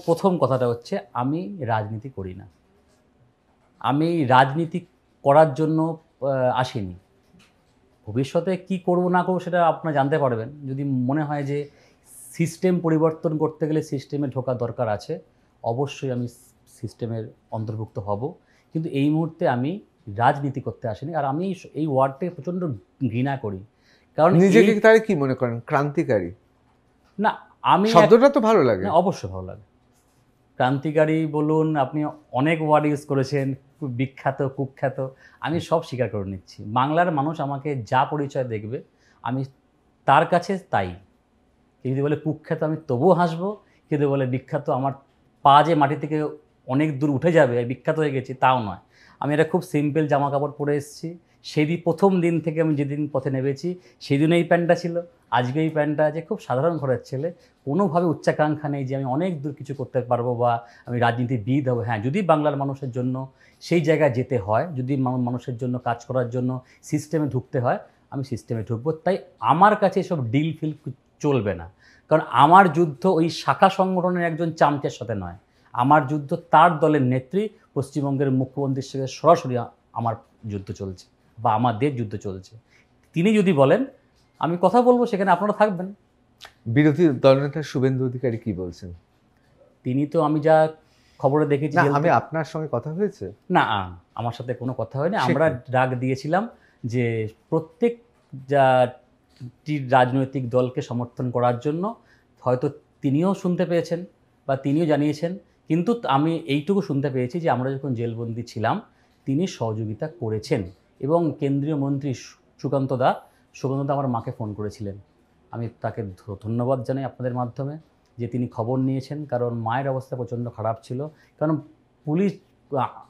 প্রথম কথাটা হচ্ছে আমি রাজনীতি করি না, আমি রাজনীতি করার জন্য আসিনি। ভবিষ্যতে কি করব না করব সেটা আপনারা জানতে পারবেন। যদি মনে হয় যে সিস্টেম পরিবর্তন করতে গেলে সিস্টেমে ঢোকা দরকার আছে, অবশ্যই আমি সিস্টেমের অন্তর্ভুক্ত হব। কিন্তু এই মুহূর্তে আমি রাজনীতি করতে আসিনি। আর আমি এই ওয়ার্ডটাকে প্রচণ্ড ঘৃণা করি, কারণ নিজেকে তাহলে কি মনে করেন, ক্রান্তিকারী? না, আমি শব্দটা তো ভালো লাগে। অবশ্যই ভালো লাগে। ক্রান্তিকারী বলুন, আপনি অনেক ওয়ার্ড ইউজ করেছেন, বিখ্যাত, কুখ্যাত, আমি সব স্বীকার করে নিচ্ছি। বাংলার মানুষ আমাকে যা পরিচয় দেখবে আমি তার কাছে তাই। কেউ যদি বলে কুখ্যাত আমি তবুও হাসবো, কেউ যদি বলে বিখ্যাত, আমার পা যে মাটি থেকে অনেক দূর উঠে যাবে, বিখ্যাত হয়ে গেছি, তাও নয়। আমি এটা খুব সিম্পল জামা কাপড় পরে এসেছি। প্রথম দিন থেকে আমি যেদিন পথে নেমেছি সেদিন এই প্যান্টটা ছিল, আজকে এই প্যান্টটা আছে। খুব সাধারণ ঘরের ছেলে, কোনোভাবে উচ্চাকাঙ্ক্ষা নেই যে আমি অনেক দূর কিছু করতে পারবো বা আমি রাজনীতিবিদ হবো। হ্যাঁ, যদি বাংলার মানুষের জন্য সেই জায়গায় যেতে হয়, যদি মানুষের জন্য কাজ করার জন্য সিস্টেমে ঢুকতে হয়, আমি সিস্টেমে ঢুকবো। তাই আমার কাছে এসব ডিল ফিল চলবে না, কারণ আমার যুদ্ধ ওই শাখা সংগঠনের একজন চামচের সাথে নয়। আমার যুদ্ধ তার দলের নেত্রী পশ্চিমবঙ্গের মুখ্যমন্ত্রীর সাথে সরাসরি আমার যুদ্ধ চলছে, বা আমাদের যুদ্ধ চলছে। তিনি যদি বলেন আমি কথা বলবো, সেখানে আপনারা থাকবেন। বিরোধী দলনেতা শুভেন্দু অধিকারী কি বলছেন? তিনি তো, আমি যা খবরে দেখেছি, আমি আপনার সঙ্গে কথা হয়েছে না, আমার সাথে কোনো কথা হয়নি। আমরা ডাক দিয়েছিলাম যে প্রত্যেক রাজনৈতিক দলকে সমর্থন করার জন্য। হয়তো তিনিও শুনতে পেয়েছেন বা তিনিও জানিয়েছেন, কিন্তু আমি এইটুকু শুনতে পেয়েছি যে আমরা যখন জেলবন্দি ছিলাম তিনি সহযোগিতা করেছেন। এবং কেন্দ্রীয় মন্ত্রী সুকান্ত দা আমার মাকে ফোন করেছিলেন, আমি তাকে ধন্যবাদ জানাই আপনাদের মাধ্যমে যে তিনি খবর নিয়েছেন, কারণ মায়ের অবস্থা প্রচণ্ড খারাপ ছিল। কারণ পুলিশ,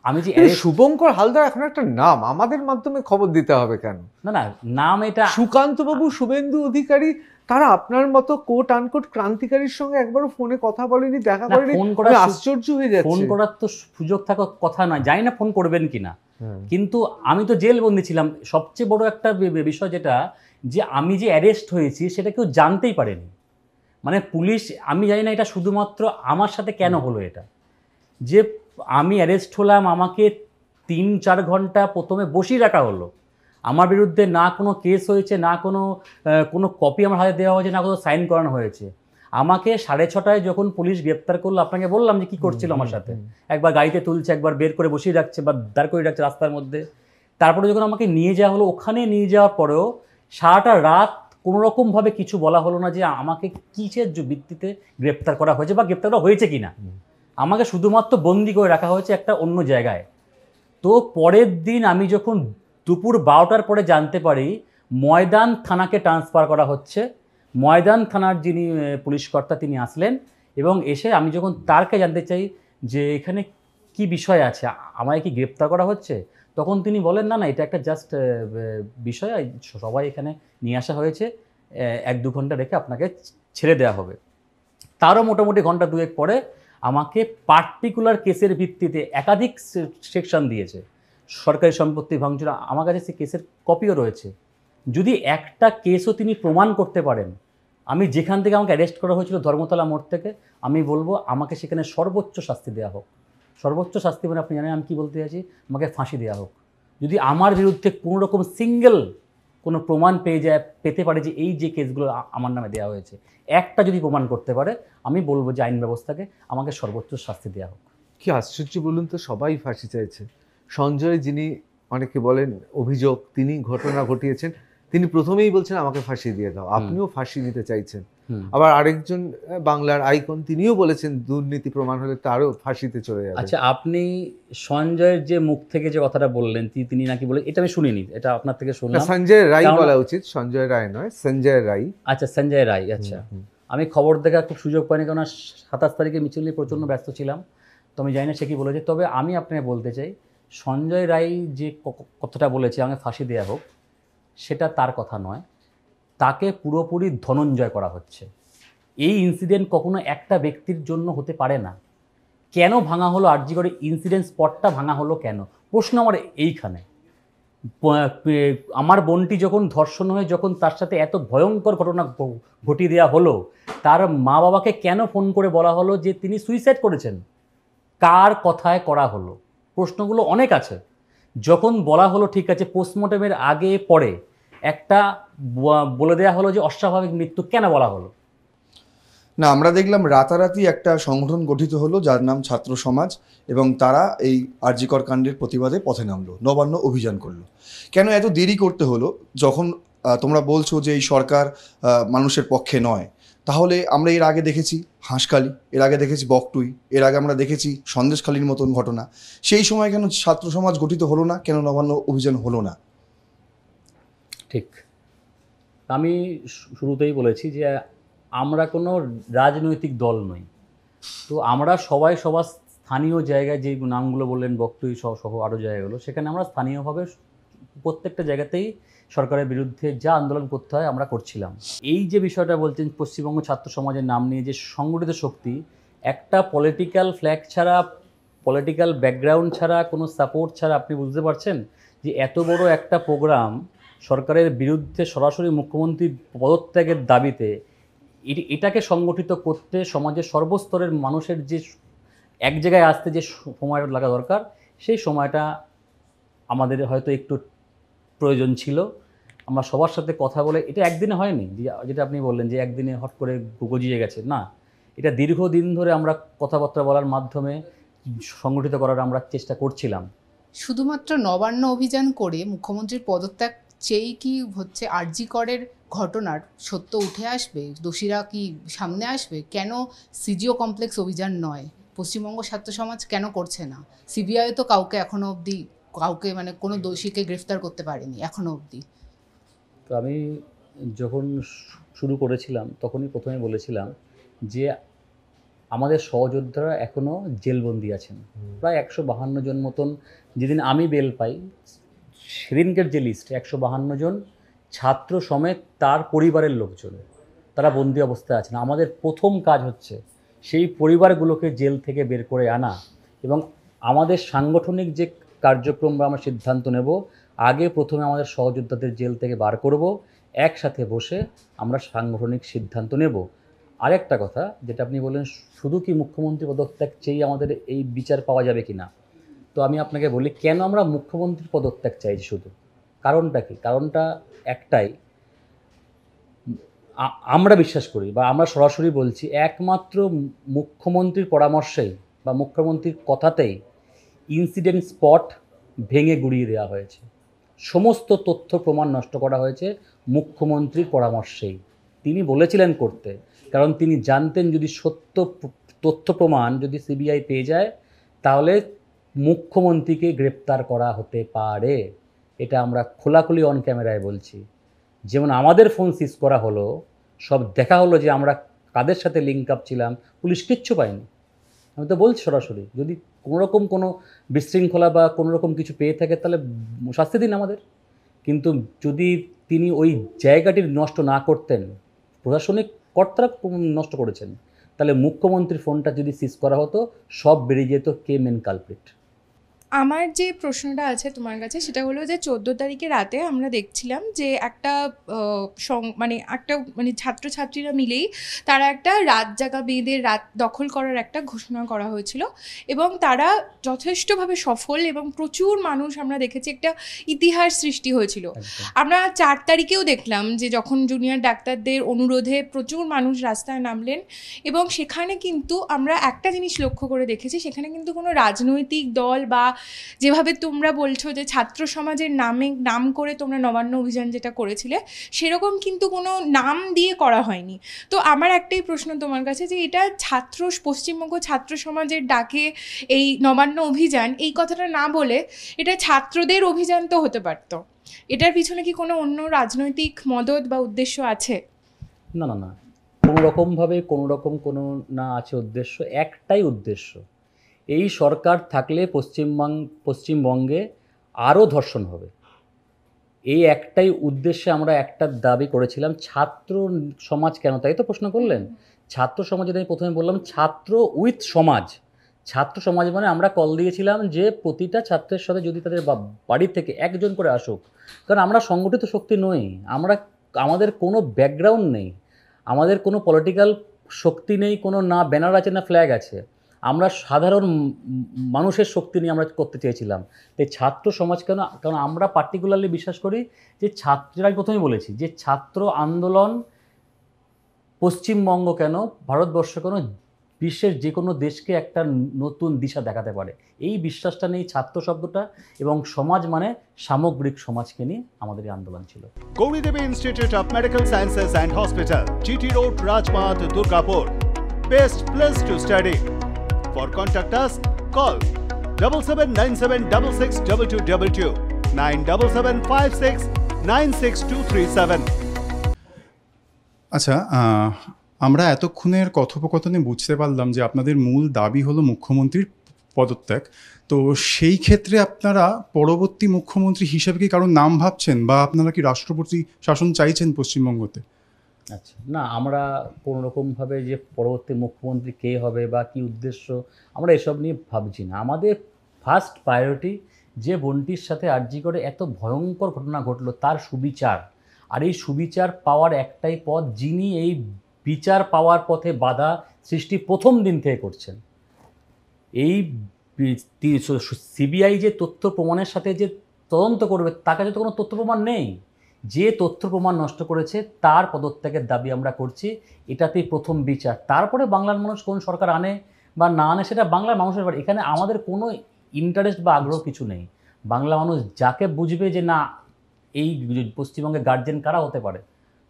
আমি যে শুভঙ্কর হালদার এখন একটা নাম, আমাদের মাধ্যমে খবর দিতে হবে কেন? না না নাম এটা সুকান্ত বাবু, শুভেন্দু অধিকারী, তারা আপনার মতো কোট আনকোট ক্রান্তিকারীর সঙ্গে একবারও ফোনে কথা বলেনি, দেখা না, করেনি? ফোন করার আমি আশ্চর্য হয়ে যাচ্ছে। ফোন করার তো সুযোগ থাকার কথা নয়, জানি না ফোন করবেন কিনা, কিন্তু আমি তো জেলবন্দি ছিলাম। সবচেয়ে বড় একটা বিষয় যেটা, যে আমি যে অ্যারেস্ট হয়েছি সেটা কেউ জানতেই পারেনি। মানে পুলিশ, আমি জানি না এটা শুধুমাত্র আমার সাথে কেন হলো, এটা যে আমি অ্যারেস্ট হলাম, আমাকে 3-4 ঘন্টা প্রথমে বসিয়ে রাখা হলো। আমার বিরুদ্ধে না কোনো কেস হয়েছে, না কোনো কপি আমার হাতে দেওয়া হয়েছে, না কোনো সাইন করানো হয়েছে। আমাকে 6:30টায় যখন পুলিশ গ্রেপ্তার করলো, আপনাকে বললাম যে কী করছিল আমার সাথে, একবার গাড়িতে তুলছে, একবার বের করে বসিয়ে রাখছে বা দাঁড় করে রাখছে রাস্তার মধ্যে। তারপরে যখন আমাকে নিয়ে যাওয়া হলো, ওখানে নিয়ে যাওয়ার পরেও সারাটা রাত কোনোরকমভাবে কিছু বলা হলো না যে আমাকে কিসের ভিত্তিতে গ্রেপ্তার করা হয়েছে বা গ্রেপ্তার করা হয়েছে কি না। আমাকে শুধুমাত্র বন্দি করে রাখা হয়েছে একটা অন্য জায়গায়। তো পরের দিন আমি যখন দুপুর 12টার পরে জানতে পারি ময়দান থানাকে ট্রান্সফার করা হচ্ছে, ময়দান থানার যিনি পুলিশ কর্তা তিনি আসলেন, এবং এসে আমি যখন তারকে জানতে চাই যে এখানে কি বিষয় আছে, আমায় কি গ্রেপ্তার করা হচ্ছে, তখন তিনি বলেন না না, এটা একটা জাস্ট বিষয়, সবাই এখানে নিয়ে আসা হয়েছে, 1-2 ঘন্টা রেখে আপনাকে ছেড়ে দেওয়া হবে। তারও মোটামুটি ঘন্টা 2-1 পরে আমাকে পার্টিকুলার কেসের ভিত্তিতে একাধিক সেকশন দিয়েছে, সরকারি সম্পত্তি ভাঙচুর। আমার কাছে সে কেসের কপিও রয়েছে। যদি একটা কেসও তিনি প্রমাণ করতে পারেন, আমি যেখান থেকে আমাকে অ্যারেস্ট করা হয়েছিল ধর্মতলা মোড় থেকে, আমি বলবো আমাকে সেখানে সর্বোচ্চ শাস্তি দেওয়া হোক। সর্বোচ্চ শাস্তি মানে আপনি জানেন আমি কী বলতে চাইছি, আমাকে ফাঁসি দেওয়া হোক। যদি আমার বিরুদ্ধে কোনো রকম সিঙ্গেল কোনো প্রমাণ পেতে পারে যে এই যে কেসগুলো আমার নামে দেওয়া হয়েছে, একটা যদি প্রমাণ করতে পারে, আমি বলবো যে আইন ব্যবস্থাকে আমাকে সর্বোচ্চ শাস্তি দেওয়া হোক। কি আশ্চর্য বলুন তো, সবাই ফাঁসি চাইছে। সঞ্জয়, যিনি অনেকে বলেন অভিযোগ, তিনি ঘটনা ঘটিয়েছেন, তিনি প্রথমেই বলছেন আমাকে ফাঁসি দিয়ে দাও। আপনিও ফাঁসি নিতে চাইছেন। আবার আরেকজন বাংলার আইকন, তিনিও বলেছেন দুর্নীতি প্রমাণ হলে তারও ফাঁসিতে চলে যাবে। আচ্ছা, আপনি সঞ্জয়ের যে মুখ থেকে যে কথাটা বললেন, তিনি নাকি বলে, এটা আমি শুনিনি, এটা আপনার থেকে শুনলাম। সঞ্জয় রায় বলা উচিত, সঞ্জয় রায় নয়, সঞ্জয় রায়। আচ্ছা, সঞ্জয় রায়। আচ্ছা, আমি খবর দেখার খুব সুযোগ পাইনি, কারণ 27 তারিখে মিছিল নিয়ে প্রচণ্ড ব্যস্ত ছিলাম, তো আমি জানি না সে কী বলেছে। তবে আমি আপনাকে বলতে চাই, সঞ্জয় রায় যে কথাটা বলেছে আমাকে ফাঁসি দেওয়া হোক, সেটা তার কথা নয়, তাকে পুরোপুরি ধনঞ্জয় করা হচ্ছে। এই ইনসিডেন্ট কখনো একটা ব্যক্তির জন্য হতে পারে না। কেন ভাঙা হলো আরজি করে ইনসিডেন্ট স্পটটা ভাঙা হলো কেন, প্রশ্ন আমার এইখানে। আমার বোনটি যখন ধর্ষণ হয়ে, যখন তার সাথে এত ভয়ঙ্কর ঘটনা ঘটিয়ে দেওয়া হলো, তার মা বাবাকে কেন ফোন করে বলা হলো যে তিনি সুইসাইড করেছেন? কার কথায় করা হলো? প্রশ্নগুলো অনেক আছে। যখন বলা হলো ঠিক আছে পোস্টমর্টমের আগে পরে একটা বলে দেওয়া হলো যে অস্বাভাবিক মৃত্যু, কেন বলা হলো না? আমরা দেখলাম রাতারাতি একটা সংগঠন গঠিত হলো যার নাম ছাত্র সমাজ, এবং তারা এই আরজি কর কাণ্ডের প্রতিবাদে পথে নামলো, নবান্ন অভিযান করলো। কেন এত দেরি করতে হলো? যখন তোমরা বলছো যে এই সরকার মানুষের পক্ষে নয়, তাহলে আমরা এর আগে দেখেছি হাঁসখালি, এর আগে দেখেছি বকটুই, এর আগে আমরা দেখেছি সন্দেশখালির মতন ঘটনা। সেই সময় কেন ছাত্র সমাজ গঠিত হলো না? কেন নবান্ন অভিযান হলো না? ঠিক, আমি শুরুতেই বলেছি যে আমরা কোনো রাজনৈতিক দল নই। তো আমরা সবাই সবার স্থানীয় জায়গায়, যে নামগুলো বললেন বকটুই সহ আরও জায়গাগুলো, সেখানে আমরা স্থানীয়ভাবে প্রত্যেকটা জায়গাতেই সরকারের বিরুদ্ধে যা আন্দোলন করতে হয় আমরা করছিলাম। এই যে বিষয়টা বলছেন পশ্চিমবঙ্গ ছাত্র সমাজের নাম নিয়ে যে সংগঠিত শক্তি, একটা পলিটিক্যাল ফ্ল্যাগ ছাড়া, পলিটিক্যাল ব্যাকগ্রাউন্ড ছাড়া, কোনো সাপোর্ট ছাড়া, আপনি বুঝতে পারছেন যে এত বড় একটা প্রোগ্রাম সরকারের বিরুদ্ধে সরাসরি মুখ্যমন্ত্রীর পদত্যাগের দাবিতে, এটাকে সংগঠিত করতে সমাজের সর্বস্তরের মানুষের যে এক জায়গায় আসতে যে সময়টা লাগা দরকার, সেই সময়টা আমাদের হয়তো একটু প্রয়োজন ছিল। আমরা সবার সাথে কথা বলে, এটা একদিনে হয়নি, যেটা আপনি বললেন যে একদিনে হট করে গজিয়ে গেছে, না, এটা দীর্ঘদিন ধরে আমরা কথাবার্তা বলার মাধ্যমে সংগঠিত করার আমরা চেষ্টা করছিলাম। শুধুমাত্র নবান্ন অভিযান করে মুখ্যমন্ত্রীর পদত্যাগ চেয়েই কি হচ্ছে আরজি করের ঘটনার সত্য উঠে আসবে? দোষীরা কি সামনে আসবে? কেন সিজিও কমপ্লেক্স অভিযান নয়? পশ্চিমবঙ্গ ছাত্র সমাজ কেন করছে না? সিবিআই তো এখনো অবধি কাউকে, মানে কোনো দোষীকে গ্রেফতার করতে পারেনি এখনো অবধি। তো আমি যখন শুরু করেছিলাম তখনই প্রথমে বলেছিলাম যে আমাদের সহযোদ্ধারা এখনও জেলবন্দি আছেন, প্রায় 152 জন মতন। যেদিন আমি বেল পাই সেদিনকের যে লিস্ট 152 জন, ছাত্র সমেত তার পরিবারের লোকজন, তারা বন্দি অবস্থায় আছেন। আমাদের প্রথম কাজ হচ্ছে সেই পরিবারগুলোকে জেল থেকে বের করে আনা, এবং আমাদের সাংগঠনিক যে কার্যক্রম বা আমরা সিদ্ধান্ত নেব, আগে প্রথমে আমাদের সহযোদ্ধাদের জেল থেকে বার করব, একসাথে বসে আমরা সাংগঠনিক সিদ্ধান্ত নেব। আরেকটা কথা যেটা আপনি বললেন, শুধু কি মুখ্যমন্ত্রী পদত্যাগ চেয়ে আমাদের এই বিচার পাওয়া যাবে কি না, তো আমি আপনাকে বলি কেন আমরা মুখ্যমন্ত্রীর পদত্যাগ চাইছি শুধু। কারণটা কি? কারণটা একটাই, আমরা বিশ্বাস করি বা আমরা সরাসরি বলছি, একমাত্র মুখ্যমন্ত্রীর পরামর্শেই বা মুখ্যমন্ত্রীর কথাতেই ইনসিডেন্ট স্পট ভেঙে গুড়িয়ে দেওয়া হয়েছে, সমস্ত তথ্য প্রমাণ নষ্ট করা হয়েছে মুখ্যমন্ত্রীর পরামর্শেই। তিনি বলেছিলেন করতে, কারণ তিনি জানতেন যদি সত্য তথ্য প্রমাণ যদি সিবিআই পেয়ে যায় তাহলে মুখ্যমন্ত্রীকে গ্রেপ্তার করা হতে পারে। এটা আমরা খোলাখুলি অন ক্যামেরায় বলছি। যেমন আমাদের ফোন সিজ করা হলো, সব দেখা হলো যে আমরা কাদের সাথে লিঙ্ক আপ ছিলাম, পুলিশ কিচ্ছু পায়নি। আমি তো বলছি সরাসরি, যদি কোনোরকম কোনো বিশৃঙ্খলা বা কোনোরকম কিছু পেয়ে থাকে তাহলে শাস্তি দিন আমাদের। কিন্তু যদি তিনি ওই জায়গাটি নষ্ট না করতেন, প্রশাসনিক কর্তারা নষ্ট করেছেন, তাহলে মুখ্যমন্ত্রীর ফোনটা যদি সিজ করা হতো সব বেরিয়ে যেত কে মেন কালপ্রিট। আমার যে প্রশ্নটা আছে তোমার কাছে সেটা হলো যে 14 তারিখে রাতে আমরা দেখছিলাম যে একটা ছাত্রছাত্রীরা মিলেই তারা একটা রাত জাগা বেঁধে রাত দখল করার একটা ঘোষণা করা হয়েছিল, এবং তারা যথেষ্টভাবে সফল এবং প্রচুর মানুষ আমরা দেখেছি, একটা ইতিহাস সৃষ্টি হয়েছিল। আমরা 4 তারিখেও দেখলাম যে যখন জুনিয়র ডাক্তারদের অনুরোধে প্রচুর মানুষ রাস্তায় নামলেন, এবং সেখানে কিন্তু আমরা একটা জিনিস লক্ষ্য করে দেখেছি, সেখানে কিন্তু কোনো রাজনৈতিক দল বা যেভাবে তোমরা বলছো যে ছাত্র সমাজের নাম করে তোমরা নবান্ন অভিযান যেটা করেছিলে, সেরকম কিন্তু কোনো নাম দিয়ে করা হয়নি। তো আমার একটাই প্রশ্ন তোমার কাছে, যে এটা পশ্চিমবঙ্গ ছাত্র সমাজের ডাকে এই নবান্ন অভিযান, এই কথাটা না বলে এটা ছাত্রদের অভিযান তো হতে পারতো। এটার পিছনে কি কোনো অন্য রাজনৈতিক মদদ বা উদ্দেশ্য আছে? না না না, কোনো রকমভাবে কোনো না আছে উদ্দেশ্য। একটাই উদ্দেশ্য, এই সরকার থাকলে পশ্চিমবঙ্গে আরও ধর্ষণ হবে। এই একটাই উদ্দেশ্যে আমরা একটা দাবি করেছিলাম। ছাত্র সমাজ কেন, তাই তো প্রশ্ন করলেন। ছাত্র সমাজ, আমি প্রথমে বললাম ছাত্র উইথ সমাজ। ছাত্র সমাজ মানে আমরা কল দিয়েছিলাম যে প্রতিটা ছাত্রের সাথে যদি তাদের বাড়ি থেকে একজন করে আসুক, কারণ আমরা সংগঠিত শক্তি নই, আমাদের কোনো ব্যাকগ্রাউন্ড নেই, আমাদের কোনো পলিটিক্যাল শক্তি নেই, কোনো না ব্যানার আছে না ফ্ল্যাগ আছে, আমরা সাধারণ মানুষের শক্তি নিয়ে আমরা করতে চেয়েছিলাম। তাই ছাত্র সমাজ কেন, কারণ আমরা পার্টিকুলারলি বিশ্বাস করি যে যেটা আমি প্রথমেই বলেছি, যে ছাত্র আন্দোলন পশ্চিমবঙ্গ কেন, ভারতবর্ষ কেন, বিশ্বের যে কোনো দেশকে একটা নতুন দিশা দেখাতে পারে। এই বিশ্বাসটা নিয়ে ছাত্র শব্দটা এবং সমাজ মানে সামগ্রিক সমাজকে নিয়ে আমাদের এই আন্দোলন ছিল। Gauridevi institute of medical sciences and hospital, GT Road, Rajpath, Durgapur. Best place to study. For contact us, call 7797662222, 9775696237. আচ্ছা, আমরা এতক্ষণের কথোপকথনে বুঝতে পারলাম যে আপনাদের মূল দাবি হলো মুখ্যমন্ত্রীর পদত্যাগ। তো সেই ক্ষেত্রে আপনারা পরবর্তী মুখ্যমন্ত্রী হিসেবে কি কারোর নাম ভাবছেন, বা আপনারা কি রাষ্ট্রপতি শাসন চাইছেন পশ্চিমবঙ্গতে? আচ্ছা, না, আমরা কোনোরকমভাবে যে পরবর্তী মুখ্যমন্ত্রী কে হবে বা কি উদ্দেশ্য, আমরা এসব নিয়ে ভাবছি না। আমাদের ফার্স্ট প্রায়োরিটি যে বোনটির সাথে আরজি করে এত ভয়ঙ্কর ঘটনা ঘটলো তার সুবিচার। আর এই সুবিচার পাওয়ার একটাই পথ, যিনি এই বিচার পাওয়ার পথে বাধা সৃষ্টি প্রথম দিন থেকে করছেন। এই সিবিআই যে তথ্য প্রমাণের সাথে যে তদন্ত করবে, তার কাছে তো কোনো তথ্য প্রমাণ নেই। যে তথ্য প্রমাণ নষ্ট করেছে তার পদত্যাগের দাবি আমরা করছি। এটাতেই প্রথম বিচার। তারপরে বাংলার মানুষ কোন সরকার আনে বা না আনে সেটা বাংলার মানুষের ব্যাপার। এখানে আমাদের কোনো ইন্টারেস্ট বা আগ্রহ কিছু নেই। বাংলা মানুষ যাকে বুঝবে যে না এই পশ্চিমবঙ্গে গার্জেন কারা হতে পারে,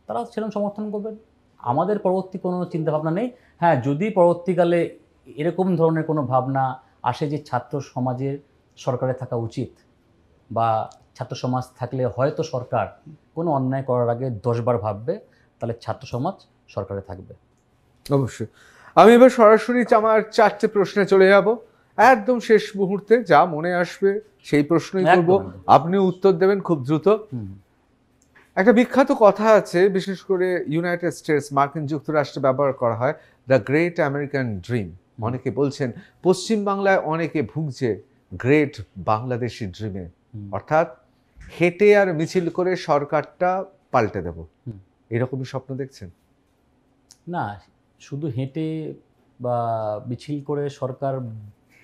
তারা সেরকম সমর্থন করবেন। আমাদের পরবর্তী কোনো চিন্তাভাবনা নেই। হ্যাঁ, যদি পরবর্তীকালে এরকম ধরনের কোনো ভাবনা আসে যে ছাত্র সমাজের সরকারে থাকা উচিত, বা ছাত্র সমাজ থাকলে হয়তো সরকার কোনো অন্যায় করার আগে 10 বার ভাববে, তাহলে ছাত্র সমাজ সরকারে থাকবে। অবশ্যই। আমি এবার সরাসরি আমার 4টে প্রশ্নে চলে যাব, একদম শেষ মুহূর্তে যা মনে আসবে সেই প্রশ্নই করব, একদম, একদম। আপনি উত্তর দেবেন খুব দ্রুত। একটা বিখ্যাত কথা আছে, বিশেষ করে ইউনাইটেড স্টেটস, মার্কিন যুক্তরাষ্ট্রে ব্যবহার করা হয়, দ্য গ্রেট আমেরিকান ড্রিম। অনেকে বলছেন পশ্চিম বাংলায় অনেকে ভুগছে গ্রেট বাংলাদেশি ড্রিমে, অর্থাৎ হেঁটে আর মিছিল করে সরকারটা পাল্টে দেব, এরকমই স্বপ্ন দেখছেন? না, শুধু হেঁটে বা মিছিল করে সরকার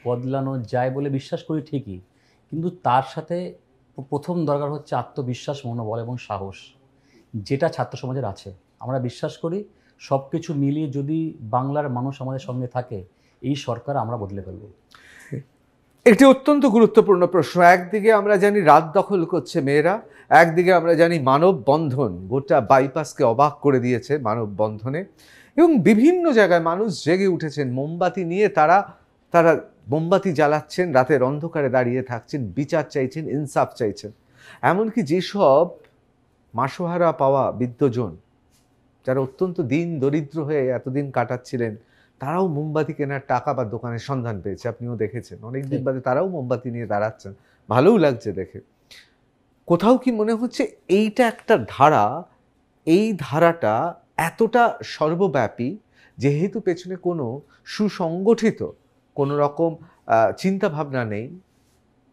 বদলানো যায় বলে বিশ্বাস করি ঠিকই, কিন্তু তার সাথে প্রথম দরকার হচ্ছে আত্মবিশ্বাস, মনোবল এবং সাহস, যেটা ছাত্র সমাজের আছে। আমরা বিশ্বাস করি সব কিছু মিলিয়ে যদি বাংলার মানুষ আমাদের সঙ্গে থাকে, এই সরকার আমরা বদলে ফেলব। একটি অত্যন্ত গুরুত্বপূর্ণ প্রশ্ন। একদিকে আমরা জানি রাত দখল করছে মেয়েরা, একদিকে আমরা জানি মানববন্ধন গোটা বাইপাসকে অবাক করে দিয়েছে মানববন্ধনে, এবং বিভিন্ন জায়গায় মানুষ জেগে উঠেছেন মোমবাতি নিয়ে, তারা মোমবাতি জ্বালাচ্ছেন, রাতের অন্ধকারে দাঁড়িয়ে থাকছেন, বিচার চাইছেন, ইনসাফ চাইছেন। এমনকি যেসব মাসোহারা পাওয়া বৃদ্ধজন, যারা অত্যন্ত দিন দরিদ্র হয়ে এতদিন কাটাচ্ছিলেন, তারাও মোমবাতি কেনার টাকা বা দোকানের সন্ধান পেয়েছে। আপনিও দেখেছেন, অনেকদিন বাদে তারাও মোমবাতি নিয়ে দাঁড়াচ্ছেন, ভালোও লাগছে দেখে। কোথাও কি মনে হচ্ছে এইটা একটা ধারা, এই ধারাটা এতটা সর্বব্যাপী, যেহেতু পেছনে কোনো সুসংগঠিত কোনো রকম চিন্তা ভাবনা নেই,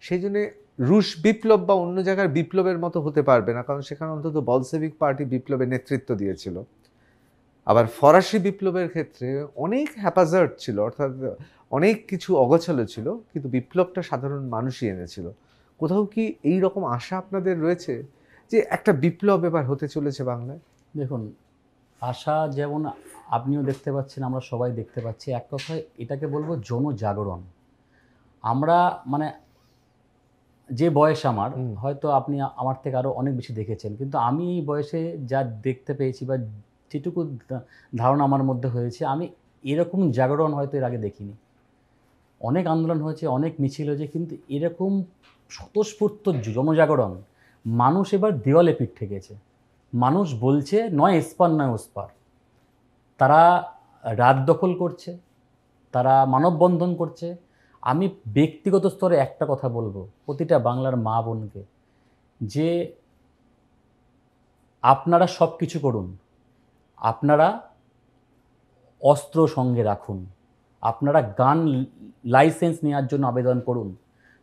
সেই জন্যে রুশ বিপ্লব বা অন্য জায়গার বিপ্লবের মতো হতে পারবে না, কারণ সেখানে অন্তত বলসেভিক পার্টি বিপ্লবের নেতৃত্ব দিয়েছিল। আবার ফরাসি বিপ্লবের ক্ষেত্রে অনেক হ্যাপাজার্ড ছিল, অর্থাৎ অনেক কিছু অগোছালো ছিল, কিন্তু বিপ্লবটা সাধারণ মানুষই এনেছিল। কোথাও কি এই রকম আশা আপনাদের রয়েছে যে একটা বিপ্লব এবার হতে চলেছে বাংলায়? দেখুন, আশা যেমন আপনিও দেখতে পাচ্ছেন, আমরা সবাই দেখতে পাচ্ছি, এক কথায় এটাকে বলবো জনজাগরণ। আমরা মানে যে বয়স আমার, হয়তো আপনি আমার থেকে আরও অনেক বেশি দেখেছেন, কিন্তু আমি এই বয়সে যা দেখতে পেয়েছি বা যেটুকু ধারণা আমার মধ্যে হয়েছে, আমি এরকম জাগরণ হয়তো এর আগে দেখিনি। অনেক আন্দোলন হয়েছে, অনেক মিছিল হয়েছে, কিন্তু এরকম স্বতঃস্ফূর্ত জনজাগরণ, মানুষ এবার দেওয়ালে পিঠ ঠেকেছে। মানুষ বলছে নয় এসপার নয় ওসপার। তারা রাত দখল করছে, তারা মানববন্ধন করছে। আমি ব্যক্তিগত স্তরে একটা কথা বলবো প্রতিটা বাংলার মা বোনকে, যে আপনারা সব কিছু করুন, আপনারা অস্ত্র সঙ্গে রাখুন, আপনারা গান লাইসেন্স নেওয়ার জন্য আবেদন করুন।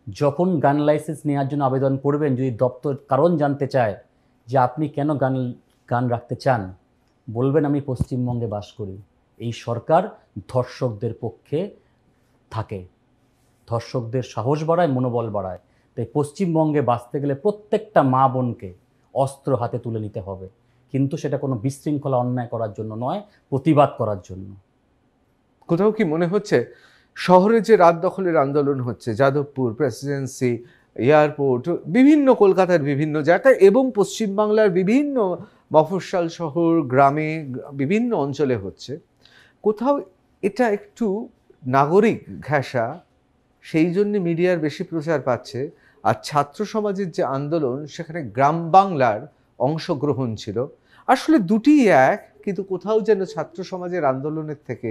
যখন গান লাইসেন্স নেওয়ার জন্য আবেদন করবেন, যদি দপ্তর কারণ জানতে চায় যে আপনি কেন গান রাখতে চান, বলবেন আমি পশ্চিমবঙ্গে বাস করি। এই সরকার ধর্ষকদের পক্ষে থাকে, ধর্ষকদের সাহস বাড়ায়, মনোবল বাড়ায়। তাই পশ্চিমবঙ্গে বাঁচতে গেলে প্রত্যেকটা মা বোনকে অস্ত্র হাতে তুলে নিতে হবে, কিন্তু সেটা কোনো বিশৃঙ্খলা অন্যায় করার জন্য নয়, প্রতিবাদ করার জন্য। কোথাও কি মনে হচ্ছে শহরে যে রাত দখলের আন্দোলন হচ্ছে, যাদবপুর, প্রেসিডেন্সি, এয়ারপোর্ট, বিভিন্ন কলকাতার বিভিন্ন জায়গায় এবং পশ্চিমবাংলার বিভিন্ন মফস্বল শহর, গ্রামে, বিভিন্ন অঞ্চলে হচ্ছে, কোথাও এটা একটু নাগরিক ঘেঁষা, সেই জন্য মিডিয়ার বেশি প্রচার পাচ্ছে। আর ছাত্র সমাজের যে আন্দোলন, সেখানে গ্রাম বাংলার অংশগ্রহণ ছিল। আসলে দুটিই এক, কিন্তু কোথাও যেন ছাত্র সমাজের আন্দোলনের থেকে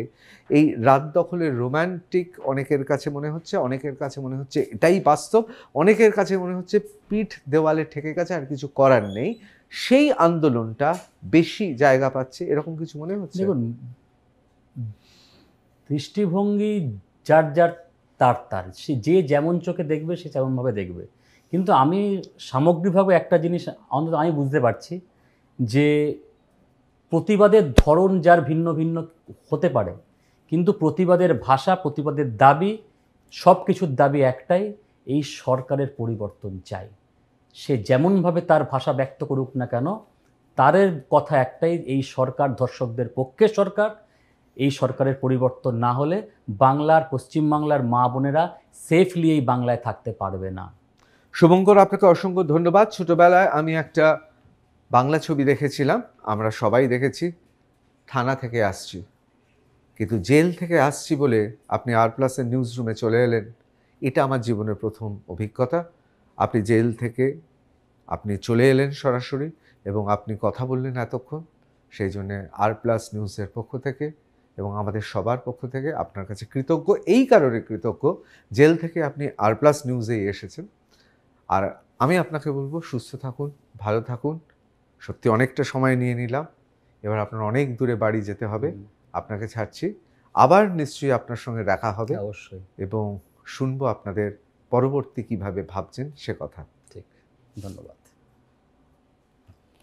এই রাত দখলের রোম্যান্টিক অনেকের কাছে মনে হচ্ছে, অনেকের কাছে মনে হচ্ছে এটাই বাস্তব, অনেকের কাছে মনে হচ্ছে পিঠ দেওয়ালে ঠেকে গেছে, আর কিছু করার নেই, সেই আন্দোলনটা বেশি জায়গা পাচ্ছে, এরকম কিছু মনে হচ্ছে? দেখুন, দৃষ্টিভঙ্গি যার যার তার, সে যে যেমন চোখে দেখবে সে তেমনভাবে দেখবে। কিন্তু আমি সামগ্রিকভাবে একটা জিনিস অন্তত আমি বুঝতে পারছি, যে প্রতিবাদের ধরন যার ভিন্ন ভিন্ন হতে পারে, কিন্তু প্রতিবাদের ভাষা, প্রতিবাদের দাবি, সব কিছুর দাবি একটাই, এই সরকারের পরিবর্তন চাই। সে যেমনভাবে তার ভাষা ব্যক্ত করুক না কেন, তার কথা একটাই, এই সরকার ধর্ষকদের পক্ষে সরকার। এই সরকারের পরিবর্তন না হলে বাংলার, পশ্চিমবাংলার মা বোনেরা সেফলি এই বাংলায় থাকতে পারবে না। শুভঙ্কর, আপনাকে অসংখ্য ধন্যবাদ। ছোটবেলায় আমি একটা বাংলা ছবি দেখেছিলাম, আমরা সবাই দেখেছি, থানা থেকে আসছি, কিন্তু জেল থেকে আসছি বলে আপনি আর প্লাসের নিউজ রুমে চলে এলেন। এটা আমার জীবনের প্রথম অভিজ্ঞতা। আপনি জেল থেকে আপনি চলে এলেন সরাসরি এবং আপনি কথা বললেন এতক্ষণ, সেই জন্যে R+ নিউজের পক্ষ থেকে এবং আমাদের সবার পক্ষ থেকে আপনার কাছে কৃতজ্ঞ। এই কারণে কৃতজ্ঞ, জেল থেকে আপনি R+ নিউজেই এসেছেন। আর আমি আপনাকে বলবো সুস্থ থাকুন, ভালো থাকুন। সত্যি অনেকটা সময় নিয়ে নিলাম, এবার আপনার অনেক দূরে বাড়ি যেতে হবে, আপনাকে ছাড়ছি। আবার নিশ্চয়ই আপনার সঙ্গে দেখা হবে অবশ্যই। এবং শুনবো আপনাদের পরবর্তী কিভাবে ভাবছেন সে কথা। ঠিক, ধন্যবাদ।